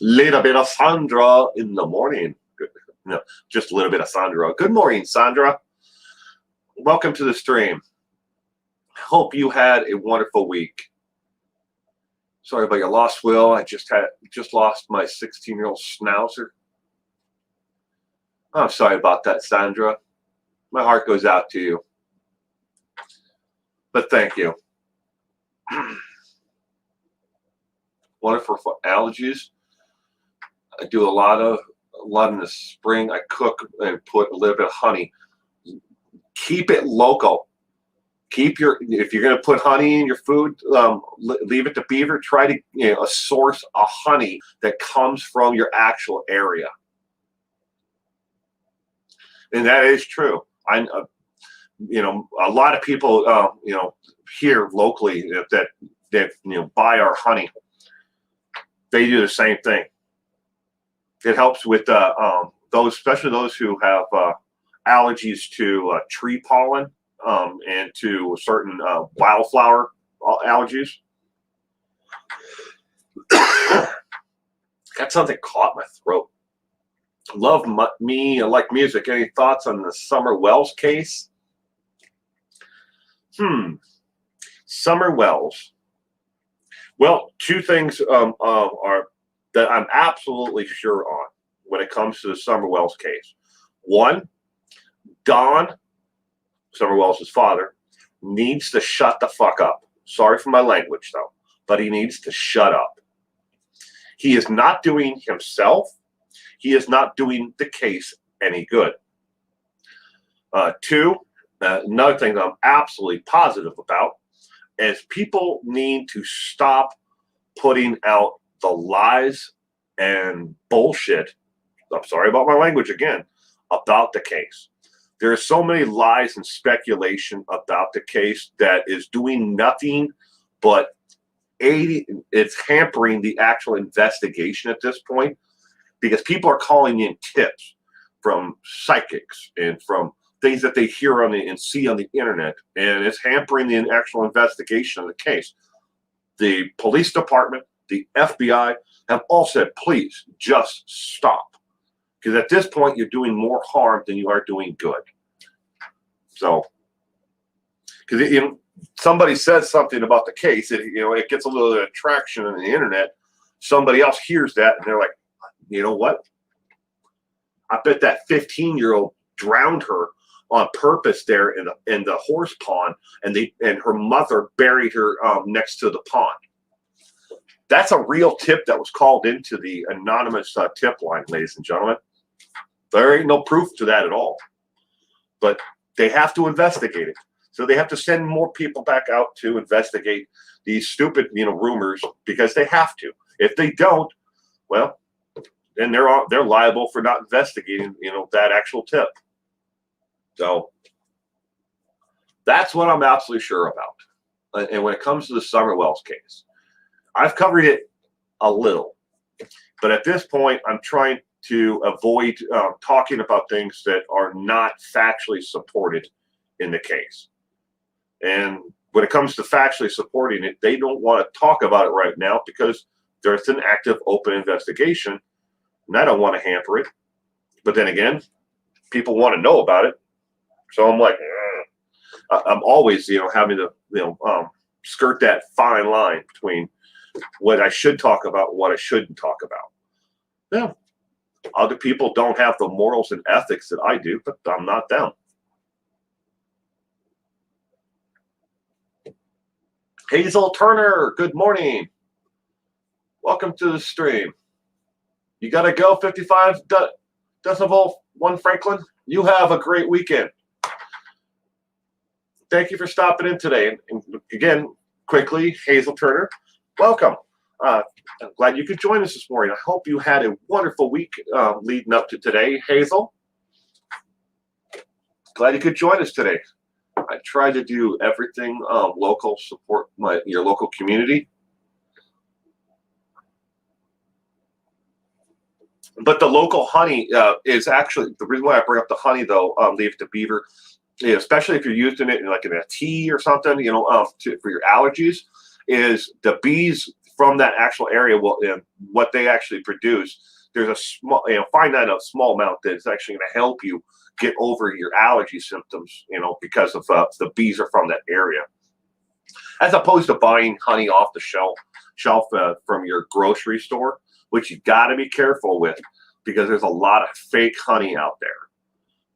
Little bit of Sandra in the morning. No, just a little bit of Sandra. Good morning, Sandra. Welcome to the stream. Hope you had a wonderful week. Sorry about your loss, Will. I just lost my 16-year-old schnauzer. I'm sorry about that, Sandra. My heart goes out to you. But thank you. Wonderful for allergies. I do a lot in the spring. I cook and put a little bit of honey. Keep it local. If you're going to put honey in your food, leave it to Beaver. Try to a source of honey that comes from your actual area. And that is true. A lot of people, here locally that buy our honey, they do the same thing. It helps with especially those who have allergies to tree pollen and to certain wildflower allergies. Got something caught in my throat. Love me. I like music. Any thoughts on the Summer Wells case? Summer Wells. Well, two things are that I'm absolutely sure on when it comes to the Summer Wells case. One, Don, Summer Wells' father, needs to shut the fuck up. Sorry for my language, though, but he needs to shut up. He is not doing himself. He is not doing the case any good. Two, another thing that I'm absolutely positive about is people need to stop putting out the lies and bullshit. I'm sorry about my language again, about the case. There are so many lies and speculation about the case that is doing nothing but it's hampering the actual investigation at this point, because people are calling in tips from psychics and from things that they hear on and see on the internet, and it's hampering the actual investigation of the case. The police department, the FBI have all said, please just stop. Because at this point, you're doing more harm than you are doing good. So, because somebody says something about the case, it gets a little attraction on the internet. Somebody else hears that, and they're like, you know what? I bet that 15-year-old drowned her on purpose there in the horse pond, and her mother buried her next to the pond. That's a real tip that was called into the anonymous tip line, ladies and gentlemen. There ain't no proof to that at all. But they have to investigate it. So they have to send more people back out to investigate these stupid, rumors, because they have to. If they don't, well, then they're liable for not investigating, that actual tip. So that's what I'm absolutely sure about. And when it comes to the Summer Wells case, I've covered it a little, but at this point, I'm trying to avoid talking about things that are not factually supported in the case. And when it comes to factually supporting it, they don't want to talk about it right now because there's an active, open investigation, and I don't want to hamper it. But then again, people want to know about it, so I'm like, I'm always, having to, skirt that fine line between what I should talk about and what I shouldn't talk about. Yeah. Other people don't have the morals and ethics that I do, but I'm not them. Hazel Turner, good morning. Welcome to the stream. You got to go, 55 decibel 1 Franklin. You have a great weekend. Thank you for stopping in today. And again, quickly, Hazel Turner, welcome. I'm glad you could join us this morning. I hope you had a wonderful week leading up to today, Hazel. Glad you could join us today. I try to do everything local, support your local community. But the local honey is actually, the reason why I bring up the honey, though, leave to Beaver, especially if you're using it in a tea or something, for your allergies, is the bees from that actual area what they actually produce. There's a small, finite small amount that's actually going to help you get over your allergy symptoms, because of the bees are from that area, as opposed to buying honey off the shelf from your grocery store, which you got to be careful with, because there's a lot of fake honey out there.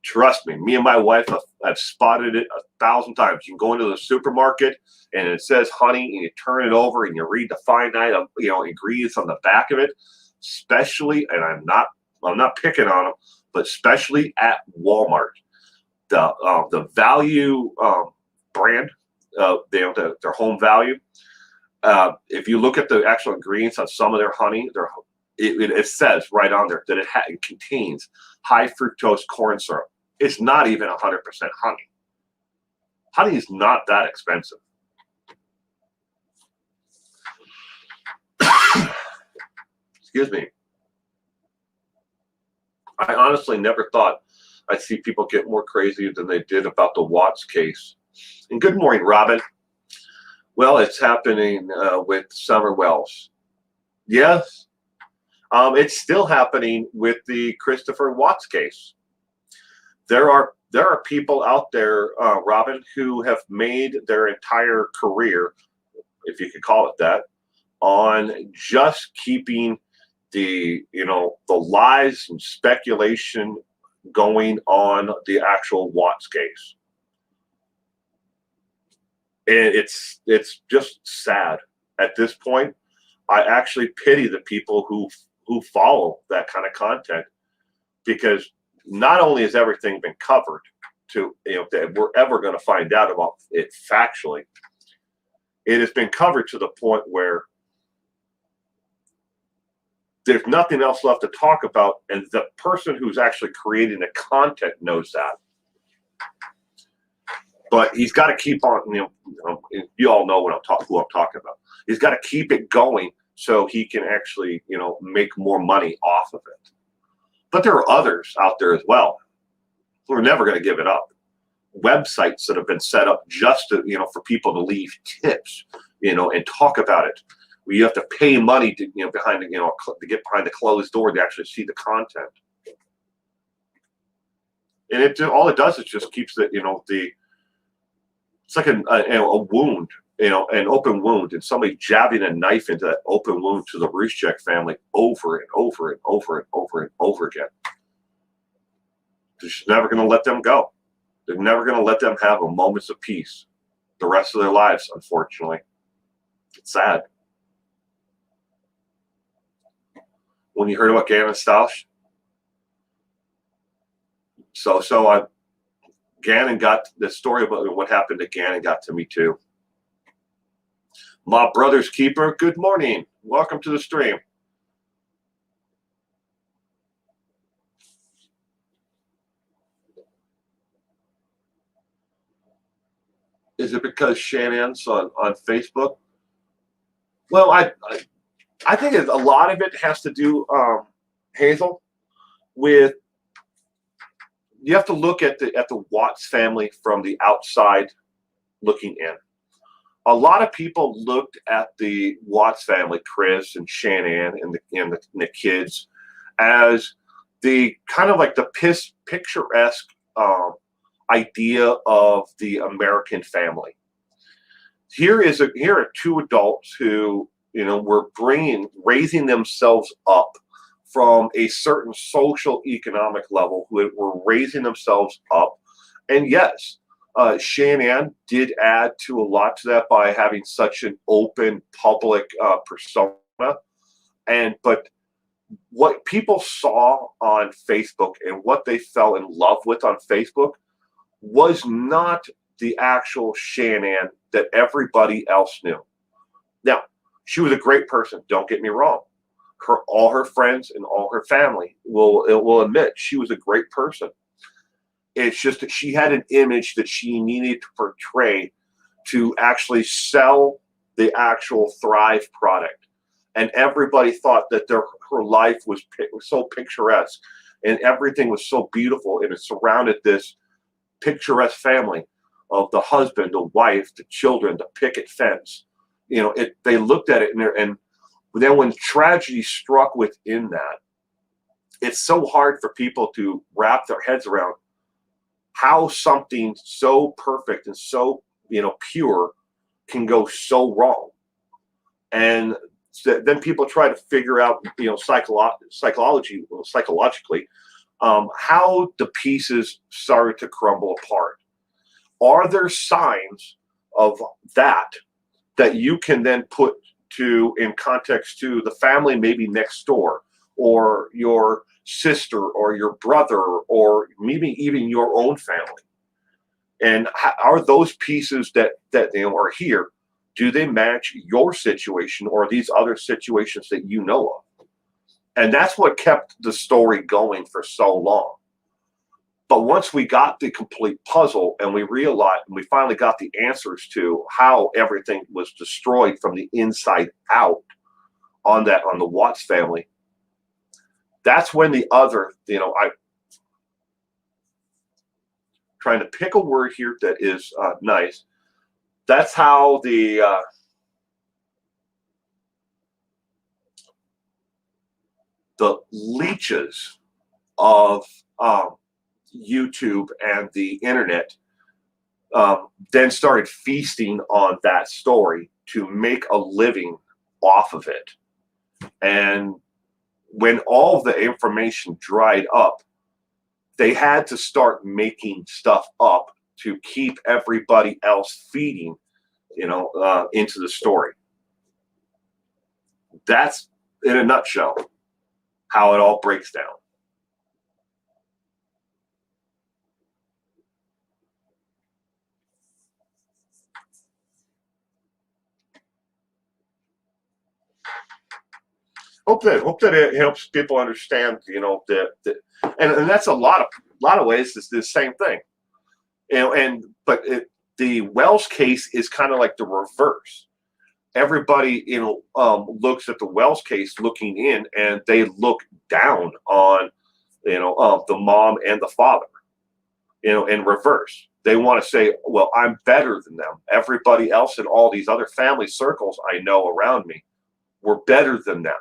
Trust me and my wife have spotted it 1,000 times. You can go into the supermarket and it says honey, and you turn it over and you read the finite ingredients on the back of it. Especially, and I'm not picking on them, but especially at Walmart, the value brand, their home value. If you look at the actual ingredients on some of their honey, it says right on there that it contains high fructose corn syrup. It's not even 100% honey. Honey is not that expensive. Excuse me. I honestly never thought I'd see people get more crazy than they did about the Watts case. And good morning, Robin. Well, it's happening with Summer Wells. Yes. It's still happening with the Christopher Watts case. There are there are people out there, Robin, who have made their entire career, if you could call it that, on just keeping the lies and speculation going on the actual Watts case. And it's just sad at this point. I actually pity the people who follow that kind of content, because not only has everything been covered to that we're ever going to find out about it factually, it has been covered to the point where there's nothing else left to talk about, and the person who's actually creating the content knows that. But he's got to keep on. You all know who I'm talking about. He's got to keep it going so he can actually make more money off of it. But there are others out there as well who are never going to give it up. Websites that have been set up just to for people to leave tips, and talk about it. Where you have to pay money to behind to get behind the closed door to actually see the content. And all it does is just keeps it's like a wound, an open wound, and somebody jabbing a knife into that open wound to the Ruscek family over and over and over and over and over again. They're just never going to let them go. They're never going to let them have a moments of peace the rest of their lives, unfortunately. It's sad. When you heard about Gannon Stausch, Gannon got the story about what happened to Gannon got to me too. My brother's keeper, good morning. Welcome to the stream. Is it because Shannon's on Facebook? Well, I think a lot of it has to do, Hazel, with you have to look at the Watts family from the outside looking in. A lot of people looked at the Watts family, Chris and Shannon and the kids, as the kind of like the picturesque idea of the American family. Here are two adults who were raising themselves up from a certain social economic level, who were raising themselves up. And yes, Shannon did add to a lot to that by having such an open public persona. But what people saw on Facebook and what they fell in love with on Facebook was not the actual Shannon that everybody else knew. Now, she was a great person, don't get me wrong. All her friends and all her family will admit she was a great person. It's just that she had an image that she needed to portray to actually sell the actual Thrive product. And everybody thought that her life was so picturesque and everything was so beautiful, and it surrounded this picturesque family of the husband, the wife, the children, the picket fence. They looked at it and then when tragedy struck within that, it's so hard for people to wrap their heads around how something so perfect and so pure can go so wrong. And then people try to figure out psychologically how the pieces started to crumble apart. Are there signs of that you can then put in context to the family maybe next door, or your sister or your brother, or maybe even your own family? And are those pieces that are here, do they match your situation or these other situations that you know of? And that's what kept the story going for so long. But once we got the complete puzzle and we finally got the answers to how everything was destroyed from the inside out on the Watts family, that's when I trying to pick a word here that is nice. That's how the leeches of YouTube and the internet then started feasting on that story to make a living off of it. And when all of the information dried up, they had to start making stuff up to keep everybody else feeding, into the story. That's, in a nutshell, how it all breaks down. Hope that it helps people understand, that, and that's a lot of ways. It's the same thing, but the Wells case is kind of like the reverse. Everybody, looks at the Wells case looking in, and they look down on, the mom and the father, in reverse. They want to say, well, I'm better than them. Everybody else in all these other family circles I know around me were better than them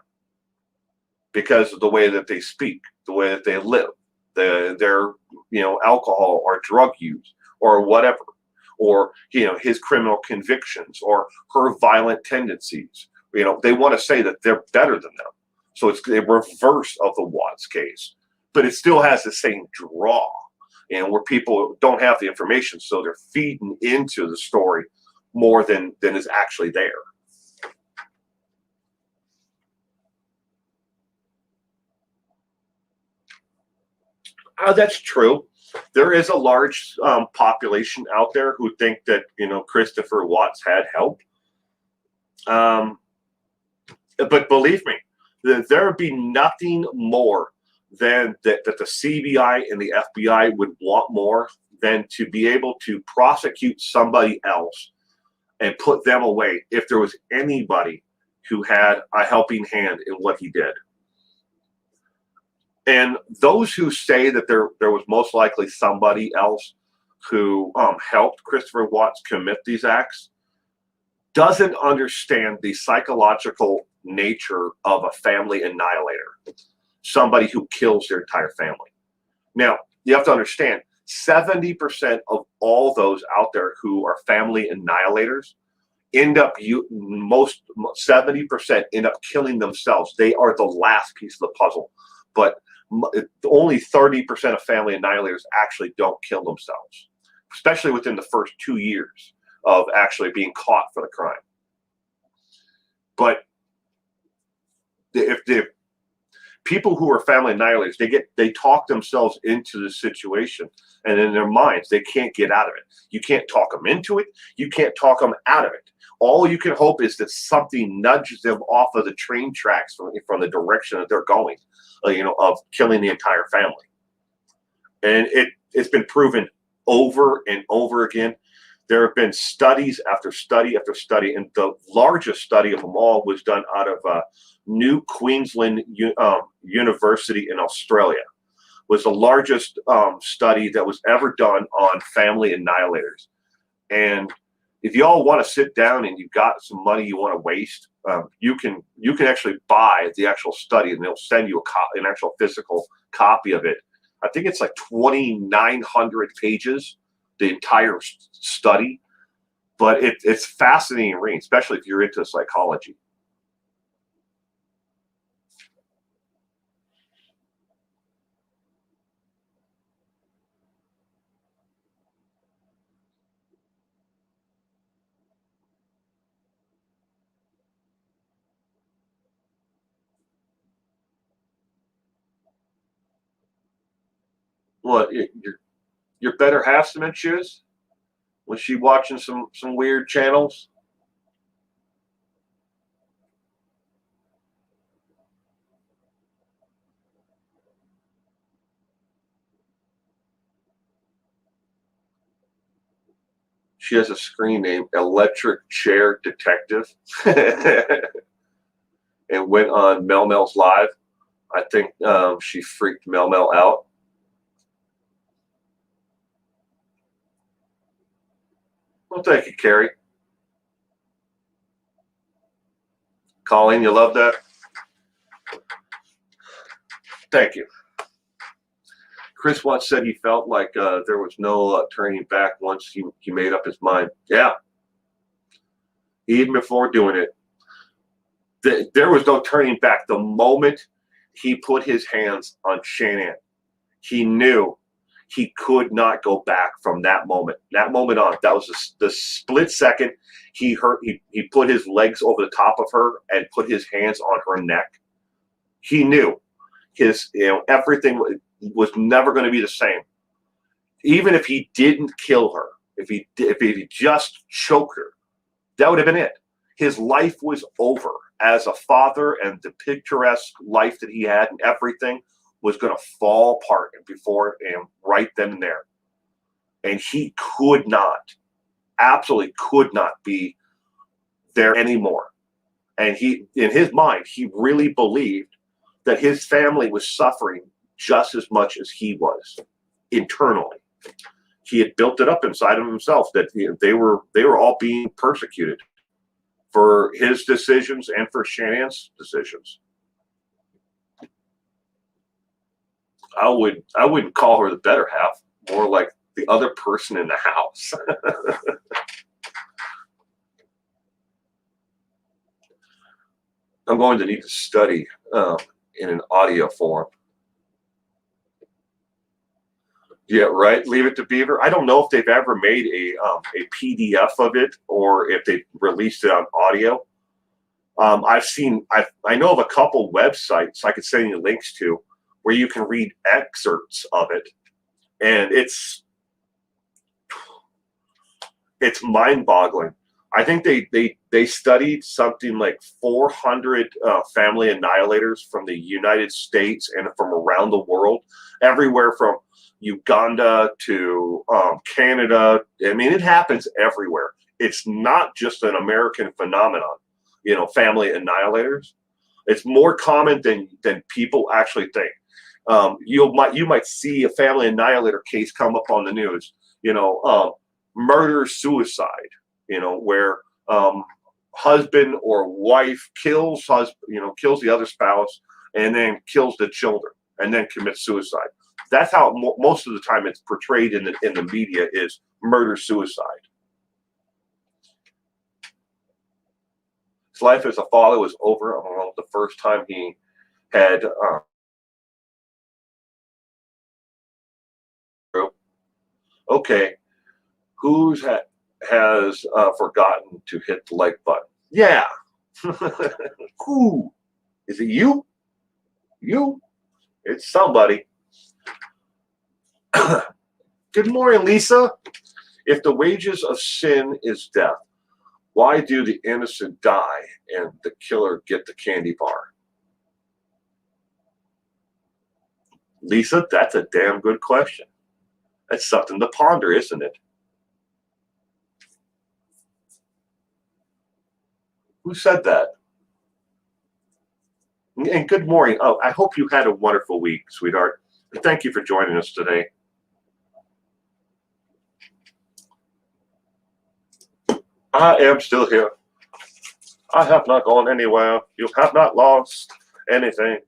because of the way that they speak, the way that they live, their alcohol or drug use or whatever, or his criminal convictions or her violent tendencies. They want to say that they're better than them. So it's the reverse of the Watts case, but it still has the same draw, where people don't have the information, so they're feeding into the story more than is actually there. That's true. There is a large population out there who think that Christopher Watts had help. But believe me, there would be nothing more than that the CBI and the FBI would want more than to be able to prosecute somebody else and put them away if there was anybody who had a helping hand in what he did. And those who say that there was most likely somebody else who helped Christopher Watts commit these acts doesn't understand the psychological nature of a family annihilator, somebody who kills their entire family. Now, you have to understand, 70% of all those out there who are family annihilators end up 70% end up killing themselves. They are the last piece of the puzzle. But only 30% of family annihilators actually don't kill themselves, especially within the first 2 years of actually being caught for the crime. But if the people who are family annihilators, they talk themselves into the situation, and in their minds they can't get out of it. You can't talk them into it. You can't talk them out of it. All you can hope is that something nudges them off of the train tracks from the direction that they're going, of killing the entire family. And it's been proven over and over again. There have been studies after study after study, and the largest study of them all was done out of New Queensland University in Australia. Was the largest study that was ever done on family annihilators. And if you all want to sit down and you've got some money you want to waste, you can actually buy the actual study, and they'll send you an actual physical copy of it. I think it's like 2,900 pages, the entire study. But it's fascinating reading, especially if you're into psychology. Well, your better half cement shoes? Was she watching some weird channels? She has a screen name, Electric Chair Detective, and went on Mel Mel's live. I think she freaked Mel Mel out. Well, thank you, Carrie. Colleen, you love that? Thank you. Chris once said he felt like there was no turning back once he made up his mind. Yeah, even before doing it, there was no turning back. The moment he put his hands on Shannon, he knew he could not go back from that moment. That moment on, that was the split second he put his legs over the top of her and put his hands on her neck. He knew everything was never going to be the same. Even if he didn't kill her, if he just choked her, that would have been it. His life was over as a father, and the picturesque life that he had and everything was going to fall apart before him right then and there. And he absolutely could not be there anymore. And in his mind, he really believed that his family was suffering just as much as he was internally. He had built it up inside of himself that they were all being persecuted for his decisions and for Shannon's decisions. I wouldn't call her the better half, more like the other person in the house. I'm going to need to study in an audio form. Yeah, right. Leave it to Beaver. I don't know if they've ever made a PDF of it or if they released it on audio. I know of a couple websites I could send you links to where you can read excerpts of it, and it's mind-boggling. I think they studied something like 400 family annihilators from the United States and from around the world, everywhere from Uganda to Canada. I mean, it happens everywhere. It's not just an American phenomenon, family annihilators. It's more common than people actually think. You might see a family annihilator case come up on the news, murder suicide, where husband or wife kills the other spouse and then kills the children and then commits suicide. That's how most of the time it's portrayed in the media, is murder suicide. His life as a father was over. I don't know, the first time he had okay, who's has forgotten to hit the like button? Yeah. Who? Is it you? You? It's somebody. Good morning, Lisa. If the wages of sin is death, why do the innocent die and the killer get the candy bar? Lisa, that's a damn good question. That's something to ponder, isn't it? Who said that? And good morning. Oh, I hope you had a wonderful week, sweetheart. And thank you for joining us today. I am still here. I have not gone anywhere. You have not lost anything.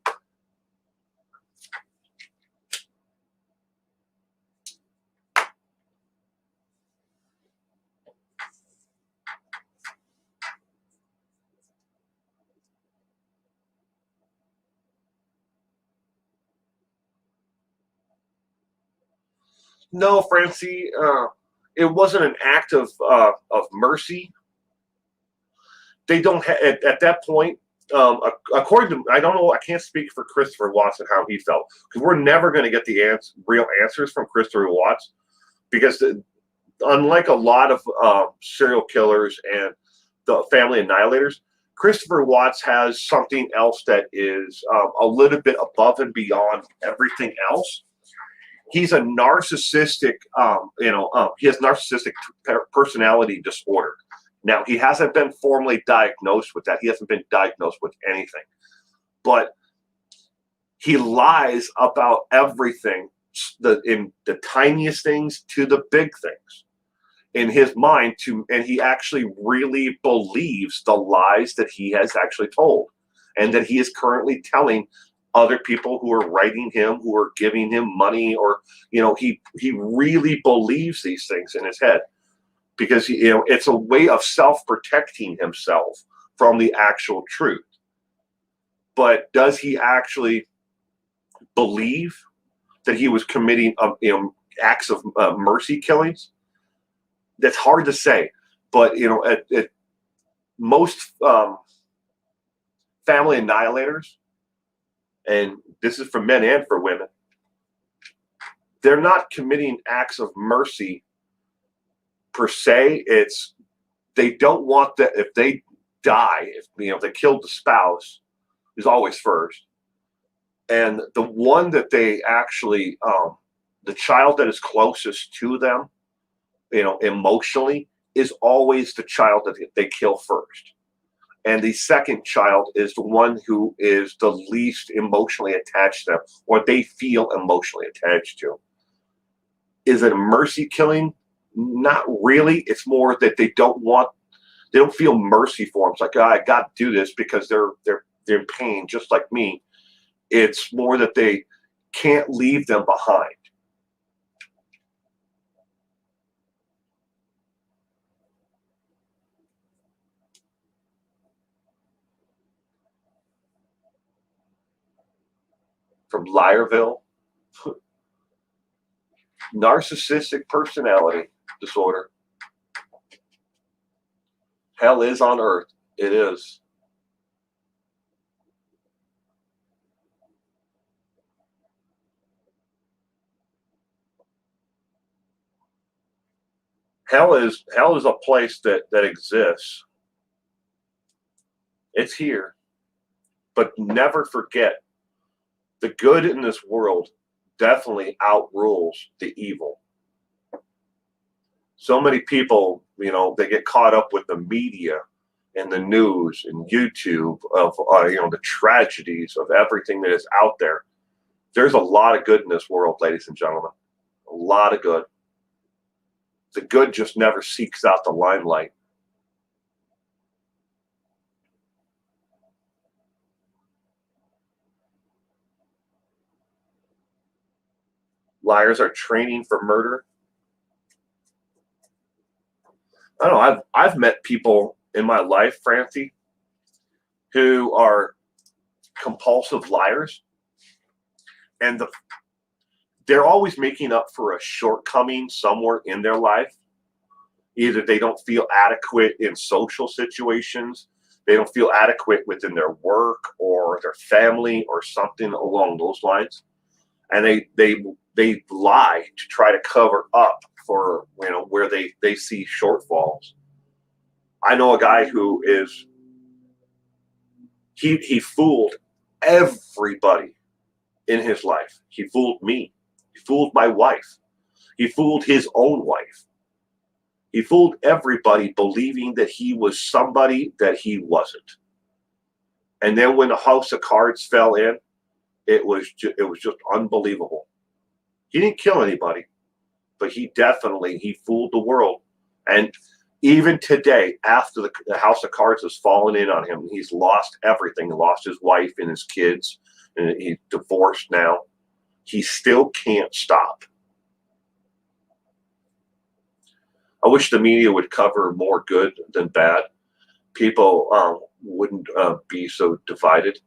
No, Francie, it wasn't an act of mercy. They don't at that point. According to, I don't know, I can't speak for Christopher Watts and how he felt, because we're never going to get the real answers from Christopher Watts, because unlike a lot of serial killers and the family annihilators, Christopher Watts has something else that is a little bit above and beyond everything else. He's a narcissistic, he has narcissistic personality disorder. Now, he hasn't been formally diagnosed with that. He hasn't been diagnosed with anything. But he lies about everything, in the tiniest things to the big things in his mind, and he actually really believes the lies that he has actually told and that he is currently telling other people who are writing him, who are giving him money, or he really believes these things in his head, because it's a way of self-protecting himself from the actual truth. But does he actually believe that he was committing acts of mercy killings? That's hard to say. But at most family annihilators, and this is for men and for women, they're not committing acts of mercy per se. It's they don't want that. If they die, if they killed the spouse, is always first, and the one that they actually the child that is closest to them, emotionally, is always the child that they kill first. And the second child is the one who is the least emotionally attached to them, or they feel emotionally attached to. Is it a mercy killing? Not really. It's more that they don't feel mercy for them. It's like, I got to do this because they're in pain just like me. It's more that they can't leave them behind. From Liarville, narcissistic personality disorder. Hell is on earth. It is. Hell is a place that exists. It's here. But never forget, the good in this world definitely outrules the evil. So many people, they get caught up with the media and the news and YouTube of the tragedies of everything that is out there. There's a lot of good in this world, ladies and gentlemen. A lot of good. The good just never seeks out the limelight. Liars are training for murder. I don't know. I've met people in my life, Francie, who are compulsive liars, and they're always making up for a shortcoming somewhere in their life. Either they don't feel adequate in social situations, they don't feel adequate within their work or their family or something along those lines, and they lie to try to cover up for where they see shortfalls. I know a guy who is he fooled everybody in his life. He fooled me. He fooled my wife. He fooled his own wife. He fooled everybody believing that he was somebody that he wasn't. And then when the house of cards fell in, it was just unbelievable. He didn't kill anybody, but he fooled the world. And even today, after the house of cards has fallen in on him, he's lost everything. He lost his wife and his kids, and he's divorced now. He still can't stop. I wish the media would cover more good than bad. People wouldn't be so divided.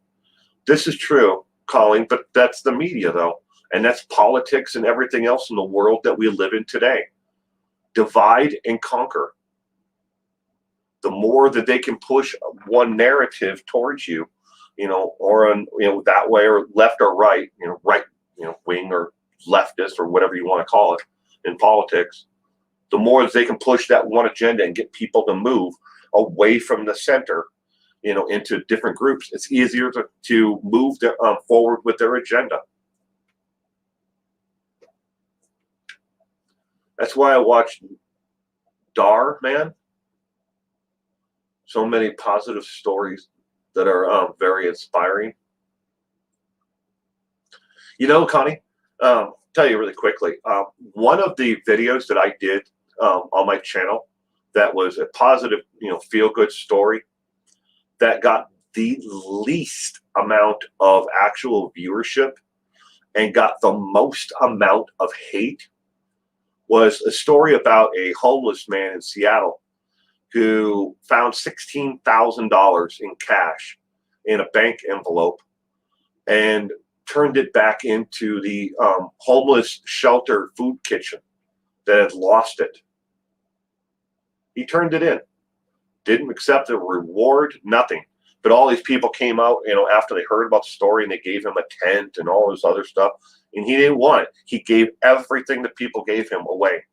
This is true, Colleen, but that's the media, though. And that's politics and everything else in the world that we live in today. Divide and conquer. The more that they can push one narrative towards you, or on, that way, or left or right, right, wing or leftist or whatever you want to call it in politics, the more that they can push that one agenda and get people to move away from the center, into different groups, it's easier to move forward with their agenda. That's why I watched Dar, man. So many positive stories that are very inspiring. Connie, tell you really quickly, one of the videos that I did on my channel that was a positive, feel-good story that got the least amount of actual viewership and got the most amount of hate was a story about a homeless man in Seattle who found $16,000 in cash in a bank envelope and turned it back into the homeless shelter food kitchen that had lost it. He turned it in, didn't accept a reward, nothing. But all these people came out, after they heard about the story, and they gave him a tent and all this other stuff, and he didn't want it. He gave everything that people gave him away.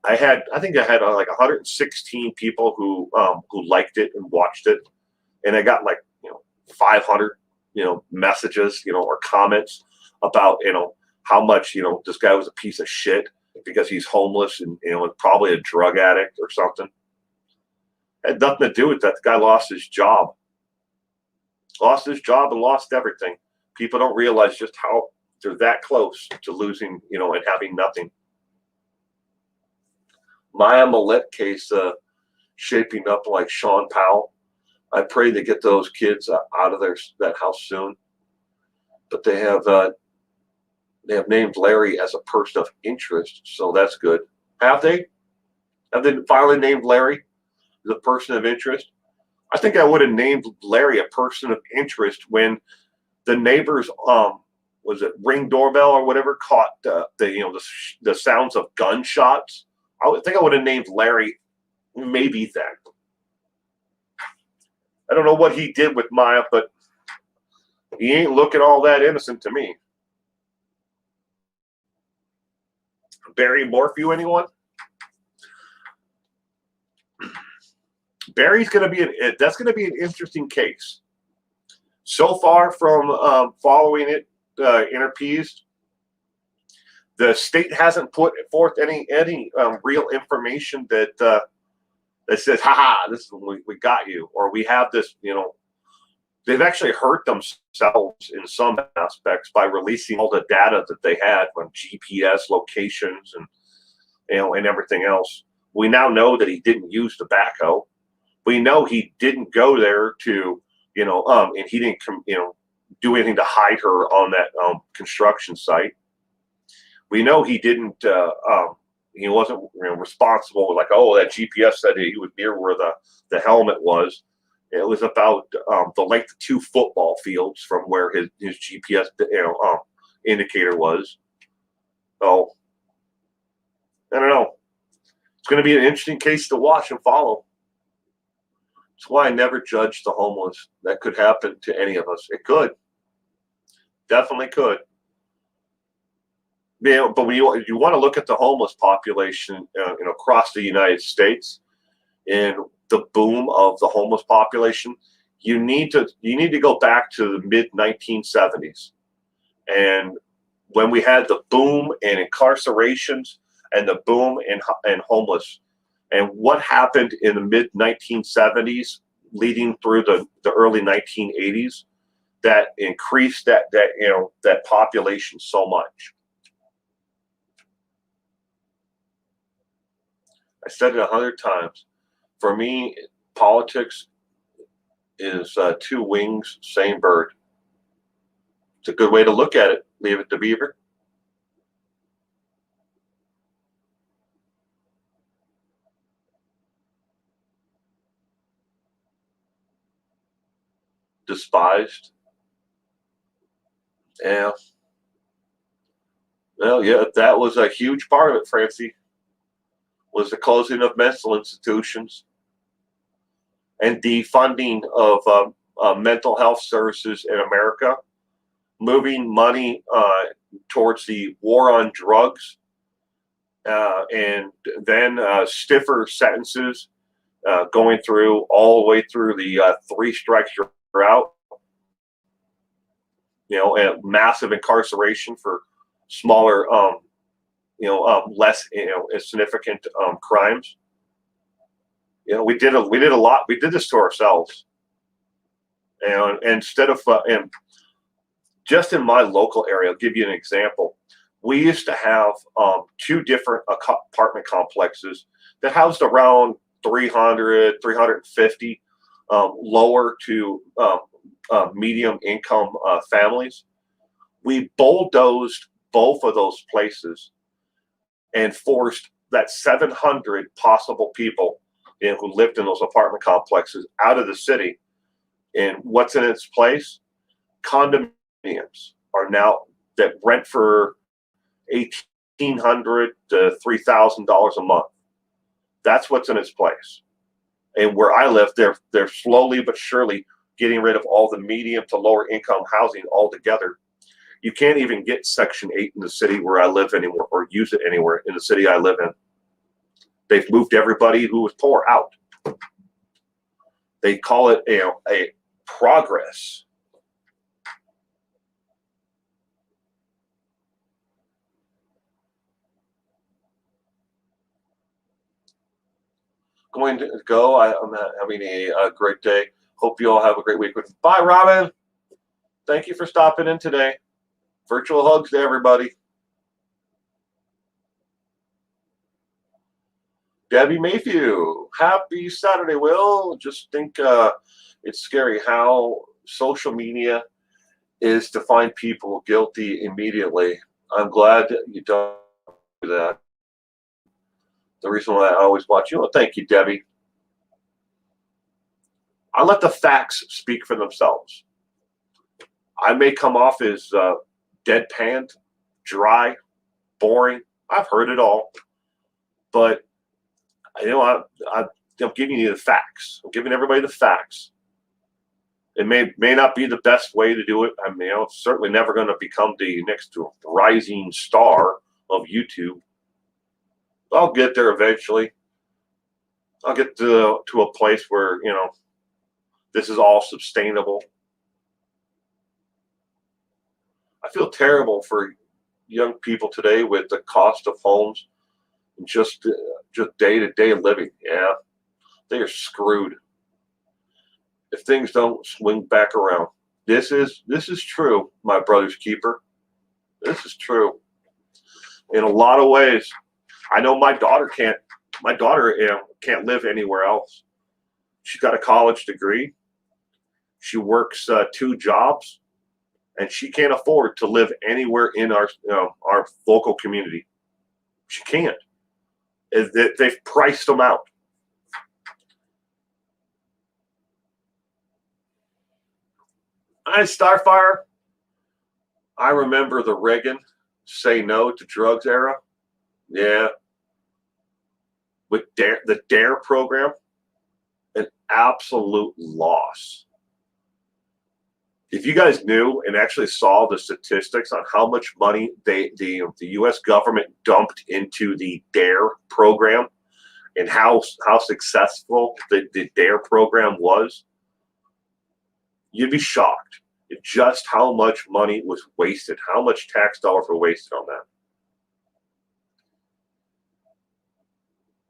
I think I had like 116 people who liked it and watched it, and I got like 500 messages or comments about how much this guy was a piece of shit because he's homeless and probably a drug addict or something. It had nothing to do with that. The guy lost his job. And lost everything. People don't realize just how they're that close to losing, and having nothing. Maya Millette case shaping up like Sean Powell. I pray they get those kids out of that house soon. But they have named Larry as a person of interest, so that's good. Have they? Have they finally named Larry as a person of interest? I think I would have named Larry a person of interest when the neighbors, was it Ring doorbell or whatever, caught the sounds of gunshots. I think I would have named Larry maybe then. I don't know what he did with Maya, but he ain't looking all that innocent to me. Barry Morphew, anyone? Barry's going to be that's going to be an interesting case. So far from following it, interpeased. The state hasn't put forth any real information that that says, "Ha, this is we got you," or we have this. They've actually hurt themselves in some aspects by releasing all the data that they had on GPS locations and and everything else. We now know that he didn't use the backhoe. We know he didn't go there to and he didn't do anything to hide her on that construction site. We know he didn't. He wasn't responsible. Like, oh, that GPS said he was near where the helmet was. It was about the length of 2 football fields from where his GPS indicator was. So I don't know. It's going to be an interesting case to watch and follow. That's why I never judge the homeless. That could happen to any of us. It could. Definitely could. But when you want to look at the homeless population across the United States and the boom of the homeless population, you need to go back to the mid 1970s, and when we had the boom in incarcerations and the boom in homeless, and what happened in the mid 1970s leading through the early 1980s that increased that population so much. I said it 100 times. For me, politics is 2 wings, same bird. It's a good way to look at it. Leave it to Beaver. Despised. Yeah. Well, yeah, that was a huge part of it, Francie. Was the closing of mental institutions and defunding of mental health services in America, moving money towards the war on drugs, and then stiffer sentences going through all the way through the 3 strikes you're out, and massive incarceration for smaller less significant crimes. We did a lot. We did this to ourselves, and instead of and just in my local area, I'll give you an example. We used to have 2 different apartment complexes that housed around 300, 350 lower to medium income families. We bulldozed both of those places and forced that 700 possible people who lived in those apartment complexes out of the city. And what's in its place? Condominiums are now that rent for $1,800 to $3,000 a month. That's what's in its place. And where I live, they're slowly but surely getting rid of all the medium to lower income housing altogether. You can't even get Section 8 in the city where I live anymore, or use it anywhere in the city I live in. They've moved everybody who was poor out. They call it a progress. Going to go. I'm having a great day. Hope you all have a great week. Bye, Robin. Thank you for stopping in today. Virtual hugs to everybody. Debbie Mayhew, happy Saturday, Will. Just think it's scary how social media is to find people guilty immediately. I'm glad that you don't do that. The reason why I always watch you. Well, thank you, Debbie. I let the facts speak for themselves. I may come off as deadpanned, dry, boring. I've heard it all. But, I'm giving you the facts. I'm giving everybody the facts. It may not be the best way to do it. I'm certainly never going to become the next rising star of YouTube. I'll get there eventually. I'll get to a place where, this is all sustainable. I feel terrible for young people today with the cost of homes and just day-to-day living. Yeah, they are screwed if things don't swing back around. This is true, my brother's keeper. This is true in a lot of ways. I know my daughter can't live anywhere else. She's got a college degree. She works 2 jobs, and she can't afford to live anywhere in our local community. She can't. They've priced them out. Starfire. I remember the Reagan say no to drugs era. Yeah. With the DARE program, an absolute loss. If you guys knew and actually saw the statistics on how much money the U.S. government dumped into the DARE program and how successful the DARE program was, you'd be shocked at just how much money was wasted, how much tax dollars were wasted on that.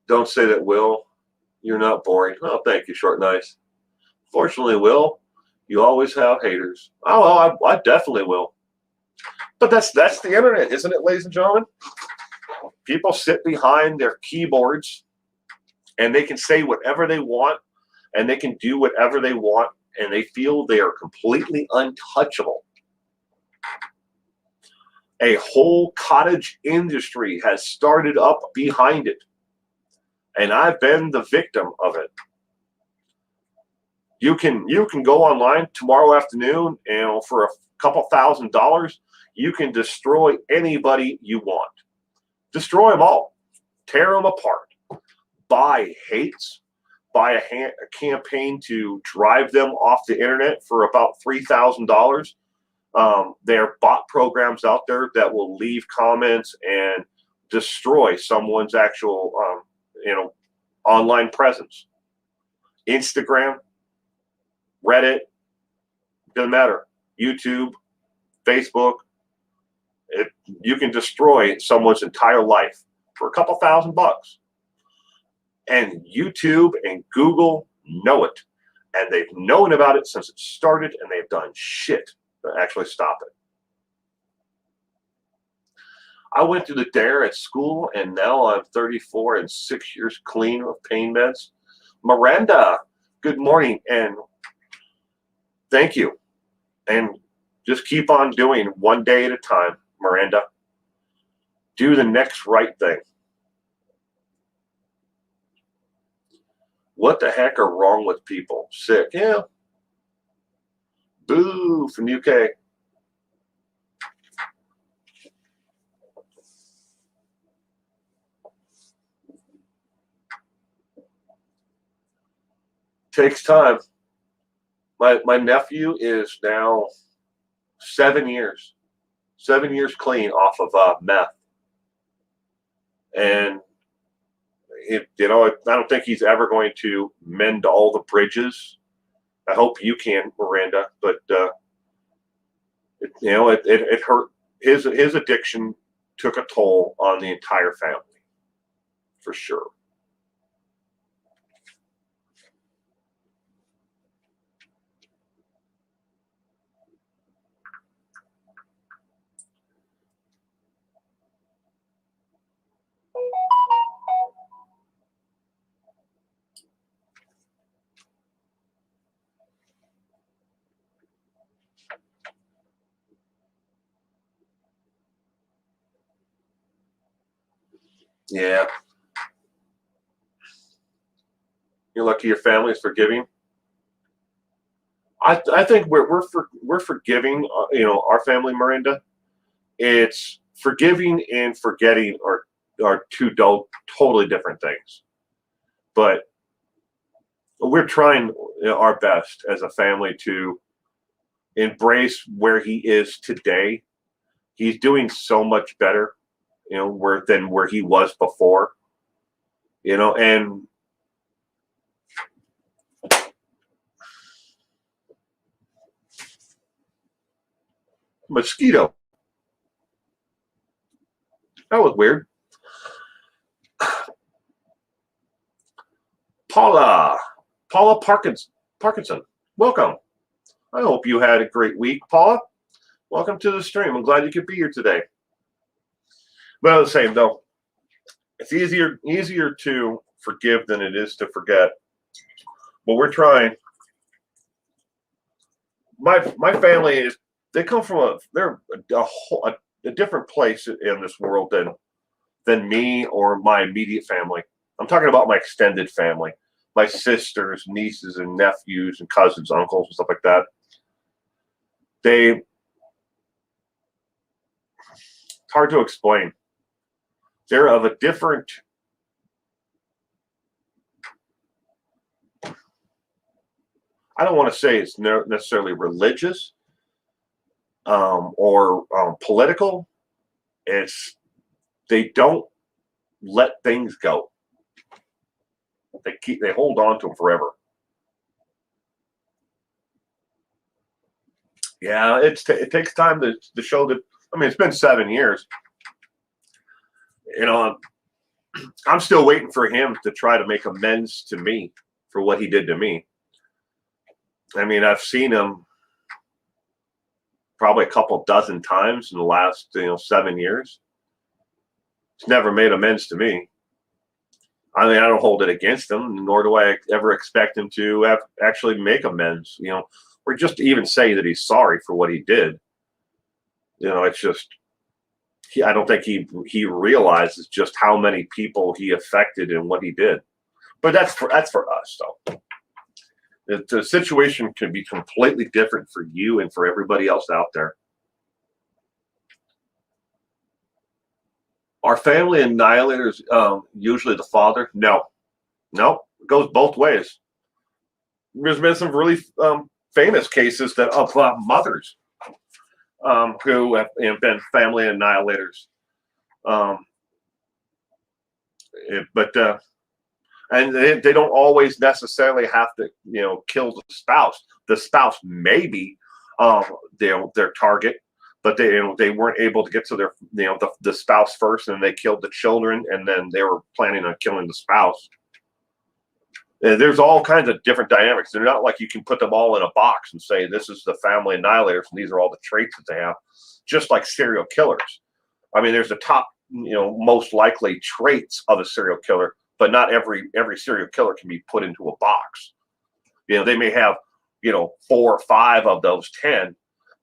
Don't say that, Will. You're not boring. Oh, thank you, Short Nice. Fortunately, Will, you always have haters. Oh, I definitely will. But that's the internet, isn't it, ladies and gentlemen? People sit behind their keyboards and they can say whatever they want and they can do whatever they want, and they feel they are completely untouchable. A whole cottage industry has started up behind it, and I've been the victim of it. You can go online tomorrow afternoon, and for a couple $1,000s, you can destroy anybody you want. Destroy them all. Tear them apart. Buy hates. Buy a campaign to drive them off the internet for about $3,000. There are bot programs out there that will leave comments and destroy someone's actual online presence. Instagram, Reddit, doesn't matter. YouTube, Facebook. You can destroy someone's entire life for a couple $1,000. And YouTube and Google know it. And they've known about it since it started, and they've done shit to actually stop it. I went through the DARE at school, and now I'm 34 and 6 years clean of pain meds. Miranda, good morning, and thank you. And just keep on doing one day at a time, Miranda. Do the next right thing. What the heck are wrong with people? Sick. Yeah. Boo from UK. Takes time. My nephew is now 7 years clean off of meth, and I don't think he's ever going to mend all the bridges. I hope you can, Miranda, but it hurt. His addiction took a toll on the entire family, for sure. Yeah. You're lucky your family is forgiving. I think we're forgiving. Our family, Miranda. It's forgiving and forgetting are two totally different things. But we're trying our best as a family to embrace where he is today. He's doing so much better, than where he was before. And mosquito. That was weird. Paula Parkinson, welcome. I hope you had a great week, Paula. Welcome to the stream. I'm glad you could be here today. But the same though, it's easier to forgive than it is to forget. But we're trying. My family they come from they're a different place in this world than me or my immediate family. I'm talking about my extended family, my sisters, nieces, and nephews, and cousins, uncles, and stuff like that. It's hard to explain. They're of a different. I don't want to say it's necessarily religious or political. They don't let things go. They hold on to them forever. Yeah, it takes time to show that. I mean, it's been 7 years. I'm still waiting for him to try to make amends to me for what he did to me. I mean, I've seen him probably a couple dozen times in the last 7 years. He's never made amends to me. I mean, I don't hold it against him, nor do I ever expect him to actually make amends, or just even say that he's sorry for what he did. It's just, I don't think he realizes just how many people he affected in what he did. But that's for us, though. The situation can be completely different for you and for everybody else out there. Are family annihilators usually the father? No. It goes both ways. There's been some really famous cases of mothers who have been family annihilators. And they don't always necessarily have to, kill the spouse. The spouse may be their target, but they weren't able to get to their the spouse first, and they killed the children, and then they were planning on killing the spouse. And there's all kinds of different dynamics. They're not like you can put them all in a box and say this is the family annihilators and these are all the traits that they have. Just like serial killers. I mean, there's the top most likely traits of a serial killer, but not every serial killer can be put into a box. They may have, 4 or 5 of those 10,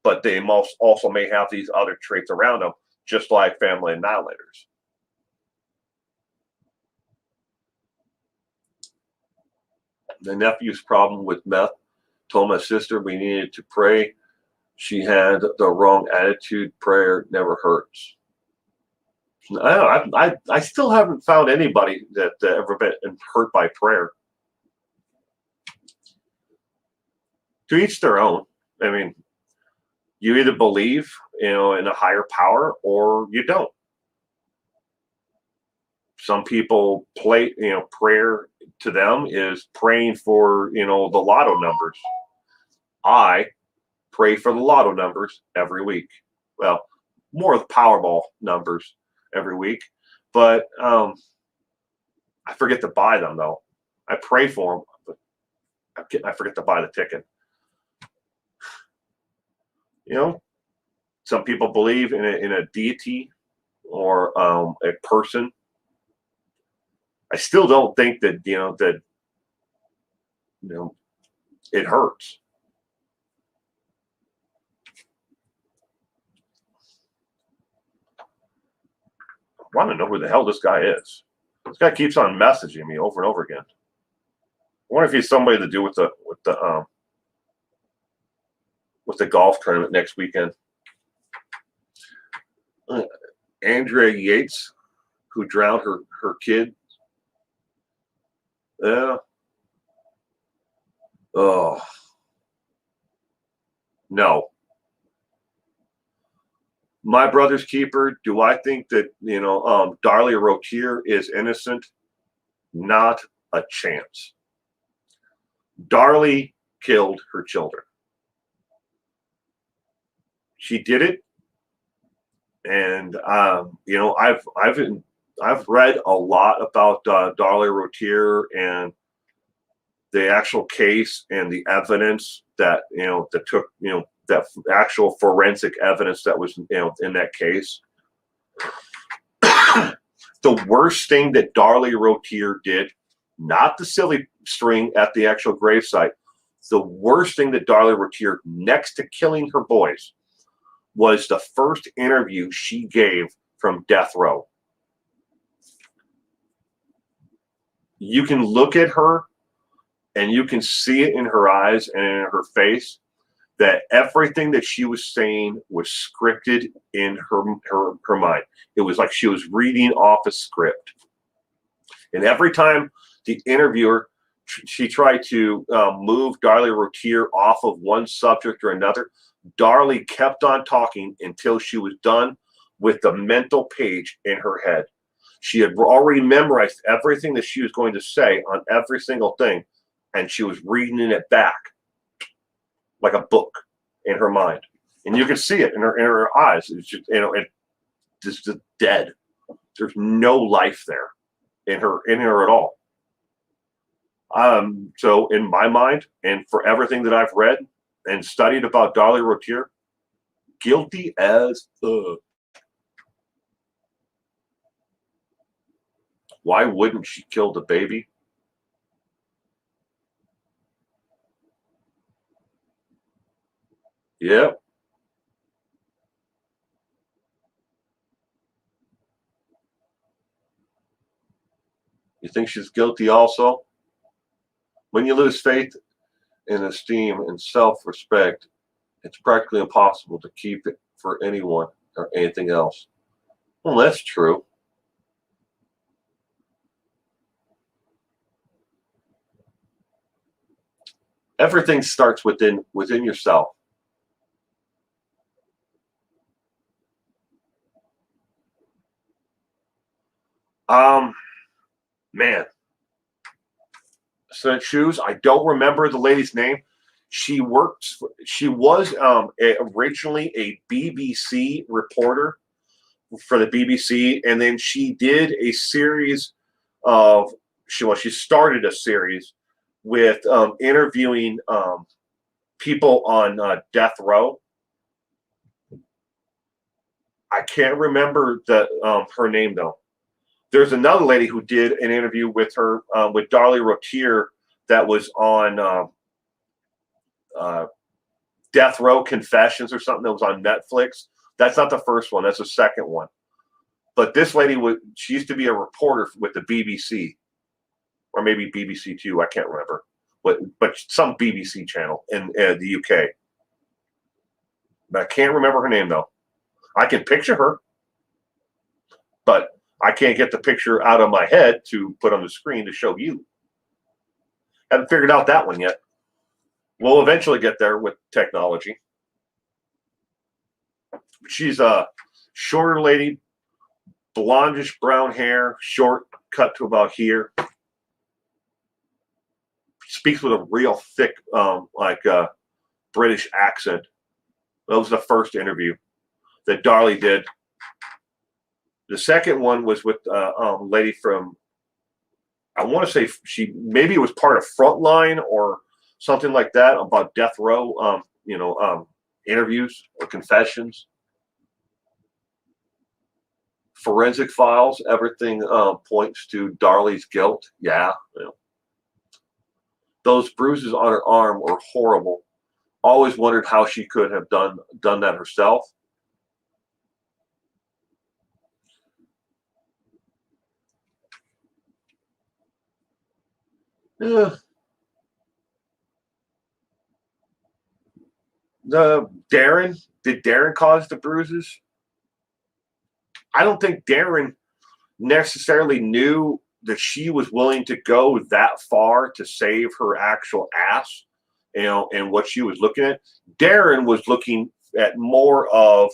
but they most also may have these other traits around them, just like family annihilators. The nephew's problem with meth told my sister we needed to pray. She had the wrong attitude. Prayer never hurts. I still haven't found anybody that ever been hurt by prayer. To each their own. I mean, you either believe, in a higher power, or you don't. Some people prayer to them is praying for, the lotto numbers. I pray for the lotto numbers every week. Well, more of the Powerball numbers every week, but I forget to buy them though. I pray for them, but I forget to buy the ticket. Some people believe in a deity or a person. I still don't think that it hurts. I want to know who the hell this guy is. This guy keeps on messaging me over and over again. I wonder if he's somebody to do with the golf tournament next weekend. Andrea Yates, who drowned her kid. Yeah. Oh. No. My brother's keeper. Do I think that Darlie Rotier is innocent? Not a chance. Darlie killed her children. She did it, and I've read a lot about Darlie Rotier and the actual case and the evidence that that took that actual forensic evidence that was in that case. The worst thing that Darlie Rotier did, not the silly string at the actual gravesite, the worst thing that Darlie Rotier, next to killing her boys, was the first interview she gave from death row. You can look at her and you can see it in her eyes and in her face that everything that she was saying was scripted in her mind. It was like she was reading off a script. And every time the interviewer, she tried to move Darlie Rotier off of one subject or another, Darlie kept on talking until she was done with the mental page in her head. She had already memorized everything that she was going to say on every single thing, and she was reading it back like a book in her mind. And you could see it in her eyes. It's just, just dead. There's no life there in her at all. So in my mind, and for everything that I've read and studied about Darlie Rotier, guilty as fuck. Why wouldn't she kill the baby? Yep. You think she's guilty also? When you lose faith and esteem and self-respect, it's practically impossible to keep it for anyone or anything else. Well, that's true. Everything starts within yourself. Man. So shoes. I don't remember the lady's name. She was originally a BBC reporter for the BBC, and then she did a series of she started a series with interviewing people on death row. I can't remember her name though. There's another lady who did an interview with her with Darlie Rotier that was on Death Row Confessions or something that was on Netflix. That's not the first one. That's the second one. But this lady, she used to be a reporter with the BBC, or maybe BBC Two. I can't remember. But some BBC channel in the UK. But I can't remember her name, though. I can picture her, but I can't get the picture out of my head to put on the screen to show you. Haven't figured out that one yet. We'll eventually get there with technology. She's a shorter lady, blondish brown hair, short, cut to about here. Speaks with a real thick, British accent. That was the first interview that Darlie did. The second one was with a lady from, I want to say maybe it was part of Frontline or something like that, about death row, interviews or confessions. Forensic files, everything points to Darlie's guilt. Yeah. Those bruises on her arm were horrible. Always wondered how she could have done that herself. Yeah. Did Darren cause the bruises? I don't think Darren necessarily knew that she was willing to go that far to save her actual ass, and what she was looking at. Darren was looking at more of,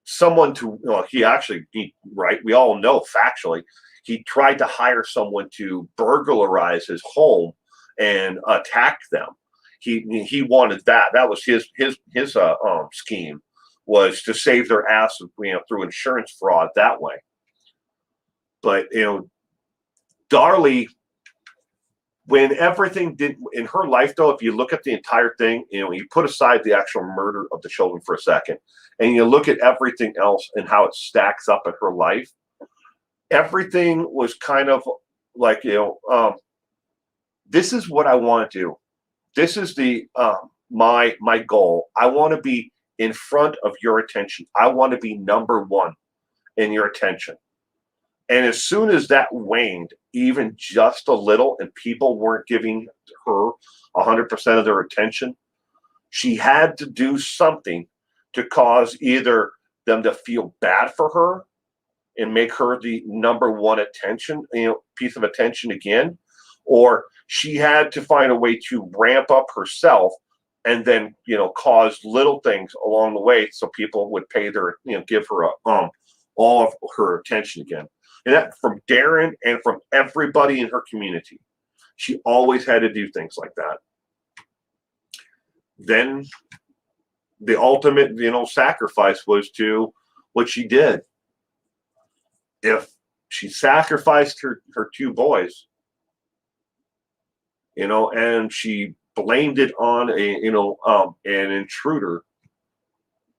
someone to, right? We all know factually, he tried to hire someone to burglarize his home and attack them. He wanted that. That was his scheme, was to save their ass, through insurance fraud that way. But Darlie, when everything did in her life, though, if you look at the entire thing, you put aside the actual murder of the children for a second, and you look at everything else and how it stacks up in her life, everything was kind of like, this is what I want to do. This is the my goal. I want to be in front of your attention. I want to be number one in your attention. And as soon as that waned, even just a little, and people weren't giving her 100% of their attention, she had to do something to cause either them to feel bad for her and make her the number one attention, piece of attention again, or she had to find a way to ramp up herself and then, cause little things along the way so people would pay their, give her all of her attention again. And that from Darren and from everybody in her community. She always had to do things like that. Then the ultimate, sacrifice was to what she did. If she sacrificed her two boys, and she blamed it on an intruder,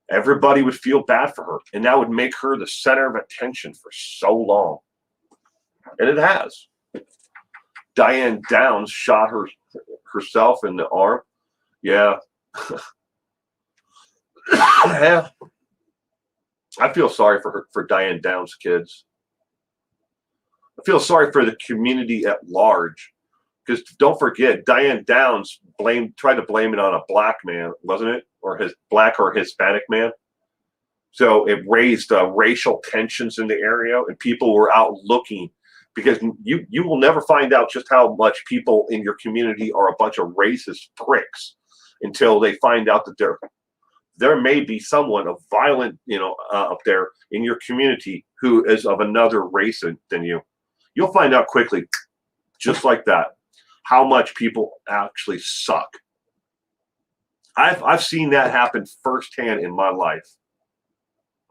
everybody would feel bad for her, and that would make her the center of attention for so long. And it has. Diane Downs shot herself in the arm. Yeah. Yeah. I feel sorry for Diane Downs' kids. I feel sorry for the community at large. Because don't forget, Diane Downs tried to blame it on a black man, wasn't it? Or his black or Hispanic man. So it raised racial tensions in the area, and people were out looking, because you will never find out just how much people in your community are a bunch of racist pricks until they find out that there may be someone of violent, up there in your community who is of another race than you. You'll find out quickly, just like that, how much people actually suck. I've seen that happen firsthand in my life.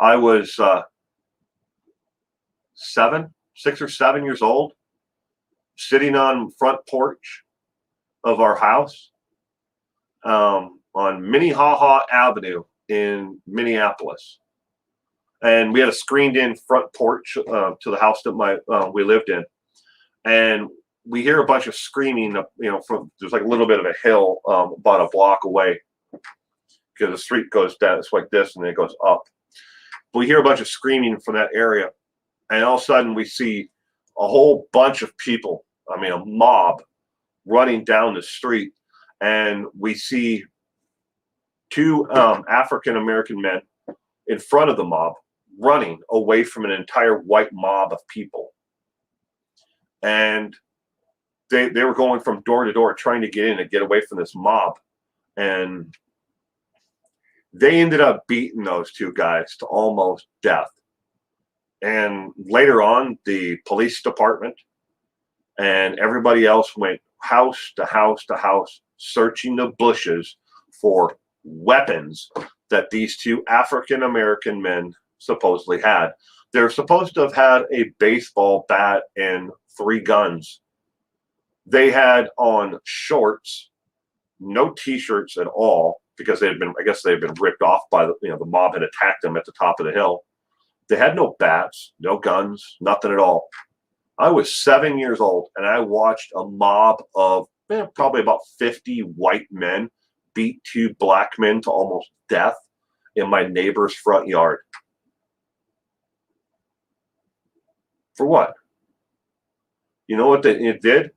I was 6 or 7 years old, sitting on front porch of our house on Minnehaha Avenue in Minneapolis, and we had a screened-in front porch to the house that we lived in, and we hear a bunch of screaming, from there's like a little bit of a hill about a block away because the street goes down, it's like this, and then it goes up. We hear a bunch of screaming from that area, and all of a sudden we see a whole bunch of people, I mean, a mob running down the street, and we see two African-American men in front of the mob running away from an entire white mob of people. And they were going from door to door trying to get in and get away from this mob. And they ended up beating those two guys to almost death. And later on, the police department and everybody else went house to house to house, searching the bushes for weapons that these two African-American men supposedly had. They're supposed to have had a baseball bat and 3 guns. They had on shorts, no t-shirts at all, because I guess they had been ripped off by the mob had attacked them at the top of the hill. They had no bats, no guns, nothing at all. I was 7 years old, and I watched a mob of probably about 50 white men beat 2 black men to almost death in my neighbor's front yard. For what? You know what it did?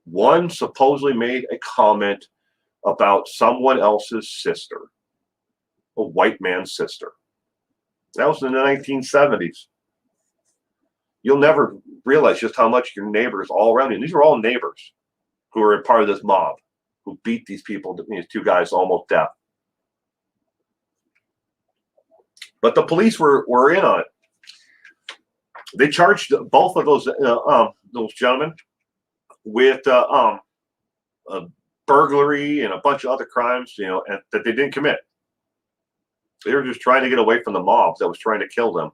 One supposedly made a comment about someone else's sister, a white man's sister. That was in the 1970s. You'll never realize just how much your neighbors all around you, and these are all neighbors who are a part of this mob, who beat these people, these 2 guys almost death. But the police were in on it. They charged both of those gentlemen with a burglary and a bunch of other crimes, and that they didn't commit. They were just trying to get away from the mob that was trying to kill them.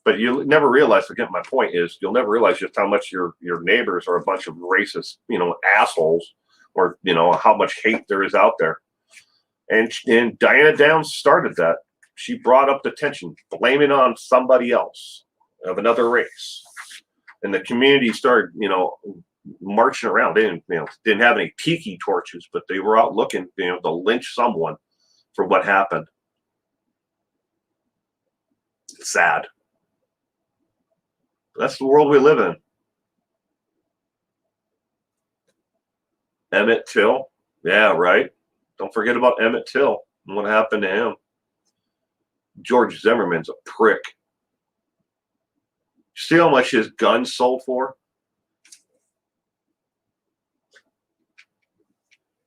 But you never realize, again, my point is, you'll never realize just how much your neighbors are a bunch of racist, assholes, or, how much hate there is out there. And Diana Downs started that. She brought up the tension, blaming on somebody else of another race. And the community started, marching around. They didn't have any tiki torches, but they were out looking, to lynch someone for what happened. It's sad. That's the world we live in. Emmett Till. Yeah, right. Don't forget about Emmett Till and what happened to him. George Zimmerman's a prick. See how much his gun sold for?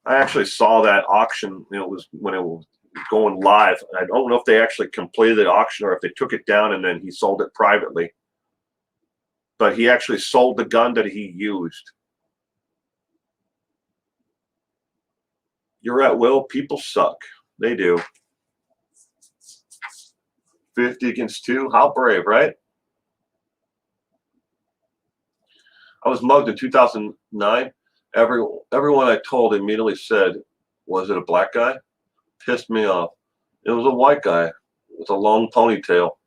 I actually saw that auction. It was when it was going live. I don't know if they actually completed the auction or if they took it down and then he sold it privately. But he actually sold the gun that he used. You're at will. People suck. They do. 50 against 2. How brave, right? I was mugged in 2009. Everyone I told immediately said, "Was it a black guy?" Pissed me off. It was a white guy with a long ponytail.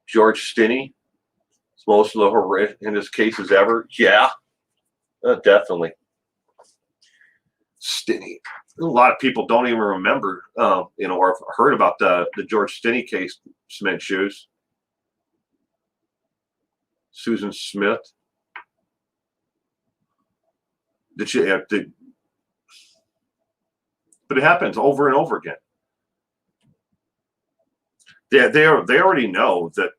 George Stinney. It's most of the horrendous cases ever. Yeah, definitely. Stinney. A lot of people don't even remember, or have heard about the George Stinney case. Cement shoes. Susan Smith. But it happens over and over again. They already know that,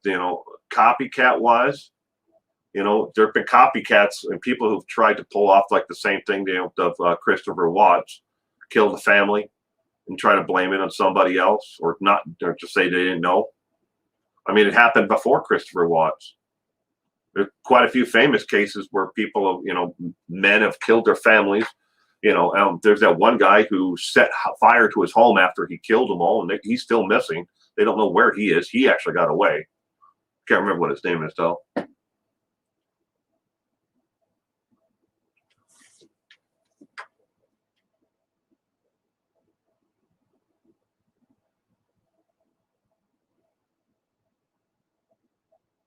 copycat wise, there have been copycats and people who've tried to pull off like the same thing of Christopher Watts, kill the family and try to blame it on somebody else, or not, or just say they didn't know. I mean, it happened before Christopher Watts. There's quite a few famous cases where people, men have killed their families. There's that one guy who set fire to his home after he killed them all, and he's still missing. They don't know where he is. He actually got away. Can't remember what his name is, though.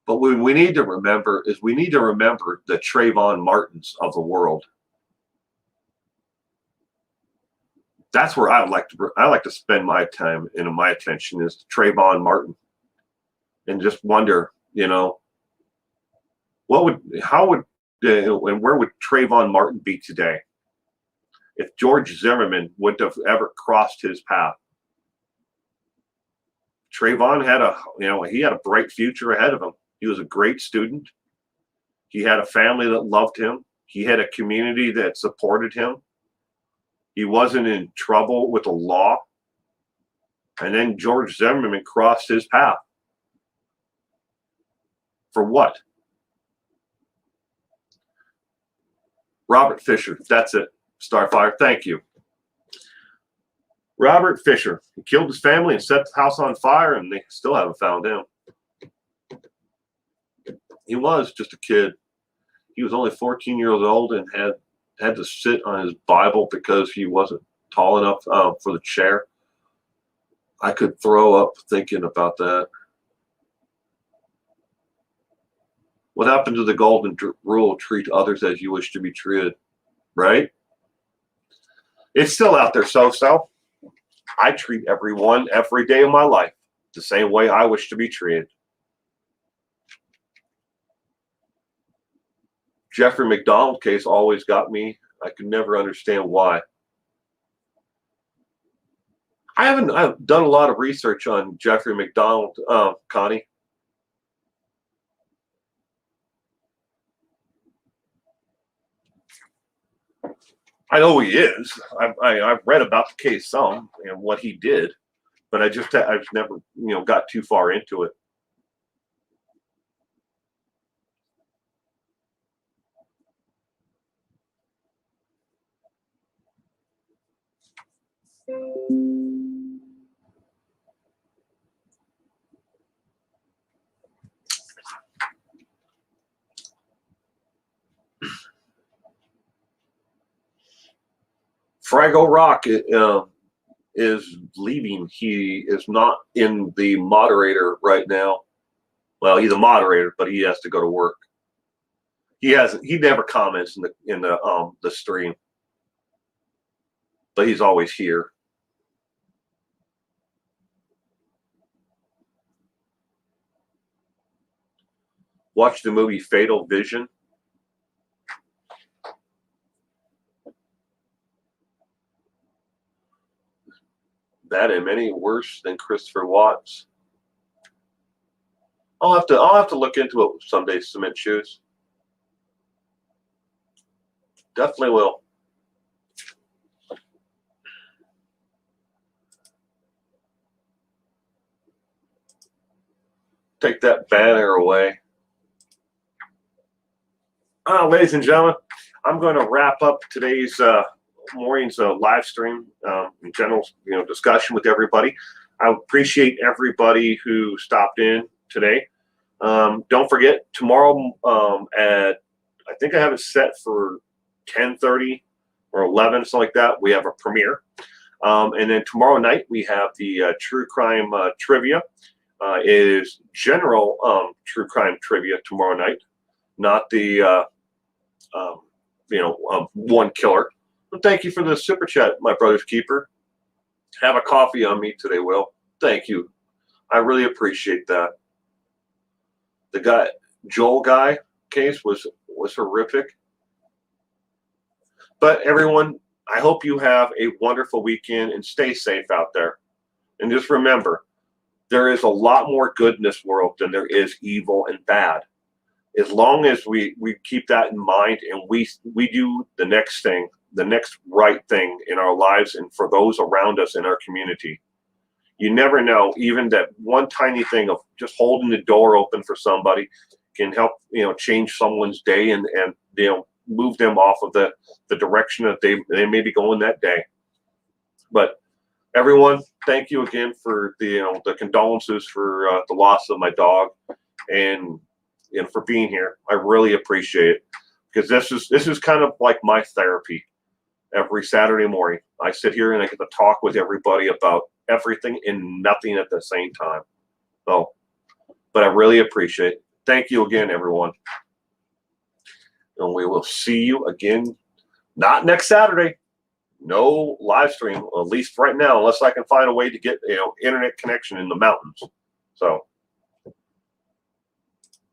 But what we need to remember is we need to remember the Trayvon Martins of the world. That's where I like to spend my time and my attention is Trayvon Martin, and just wonder, how would and where would Trayvon Martin be today if George Zimmerman wouldn't have ever crossed his path? Trayvon he had a bright future ahead of him. He was a great student. He had a family that loved him. He had a community that supported him. He wasn't in trouble with the law. And then George Zimmerman crossed his path. For what? Robert Fisher. That's it. Starfire. Thank you. Robert Fisher. He killed his family and set the house on fire, and they still haven't found him. He was just a kid. He was only 14 years old and had to sit on his Bible because he wasn't tall enough for the chair. I could throw up thinking about that. What happened to the golden rule? Treat others as you wish to be treated, right? It's still out there, so. I treat everyone every day of my life the same way I wish to be treated. Jeffrey McDonald case always got me. I could never understand why. I've done a lot of research on Jeffrey McDonald, Connie. I know who he is. I've read about the case some and what he did, but I've never got too far into it. Fraggle Rock is leaving. He is not in the moderator right now. Well, he's a moderator, but he has to go to work. He never comments in the stream, but he's always here. Watch the movie Fatal Vision. That and many worse than Christopher Watts. I'll have to look into it someday. Cement shoes. Definitely will. Take that banner away. Ladies and gentlemen, I'm going to wrap up today's morning's live stream in general, discussion with everybody. I appreciate everybody who stopped in today. Don't forget tomorrow I think I have it set for 10:30 or 11, something like that. We have a premiere, and then tomorrow night we have the true crime trivia. It is general true crime trivia tomorrow night, not the one killer. Well, thank you for the super chat, my brother's keeper. Have a coffee on me today, Will. Thank you. I really appreciate that. The Joel guy case was horrific. But everyone, I hope you have a wonderful weekend and stay safe out there. And just remember, there is a lot more good in this world than there is evil and bad. As long as we keep that in mind and we do the next thing, the next right thing in our lives and for those around us in our community. You never know, even that one tiny thing of just holding the door open for somebody can help, change someone's day and move them off of the direction that they may be going that day. But everyone, thank you again for the condolences for the loss of my dog and for being here. I really appreciate it because this is kind of like my therapy. Every Saturday morning, I sit here and I get to talk with everybody about everything and nothing at the same time. So, but I really appreciate it. thank you again, everyone. And we will see you again, not next Saturday. No live stream, at least right now, unless I can find a way to get internet connection in the mountains. So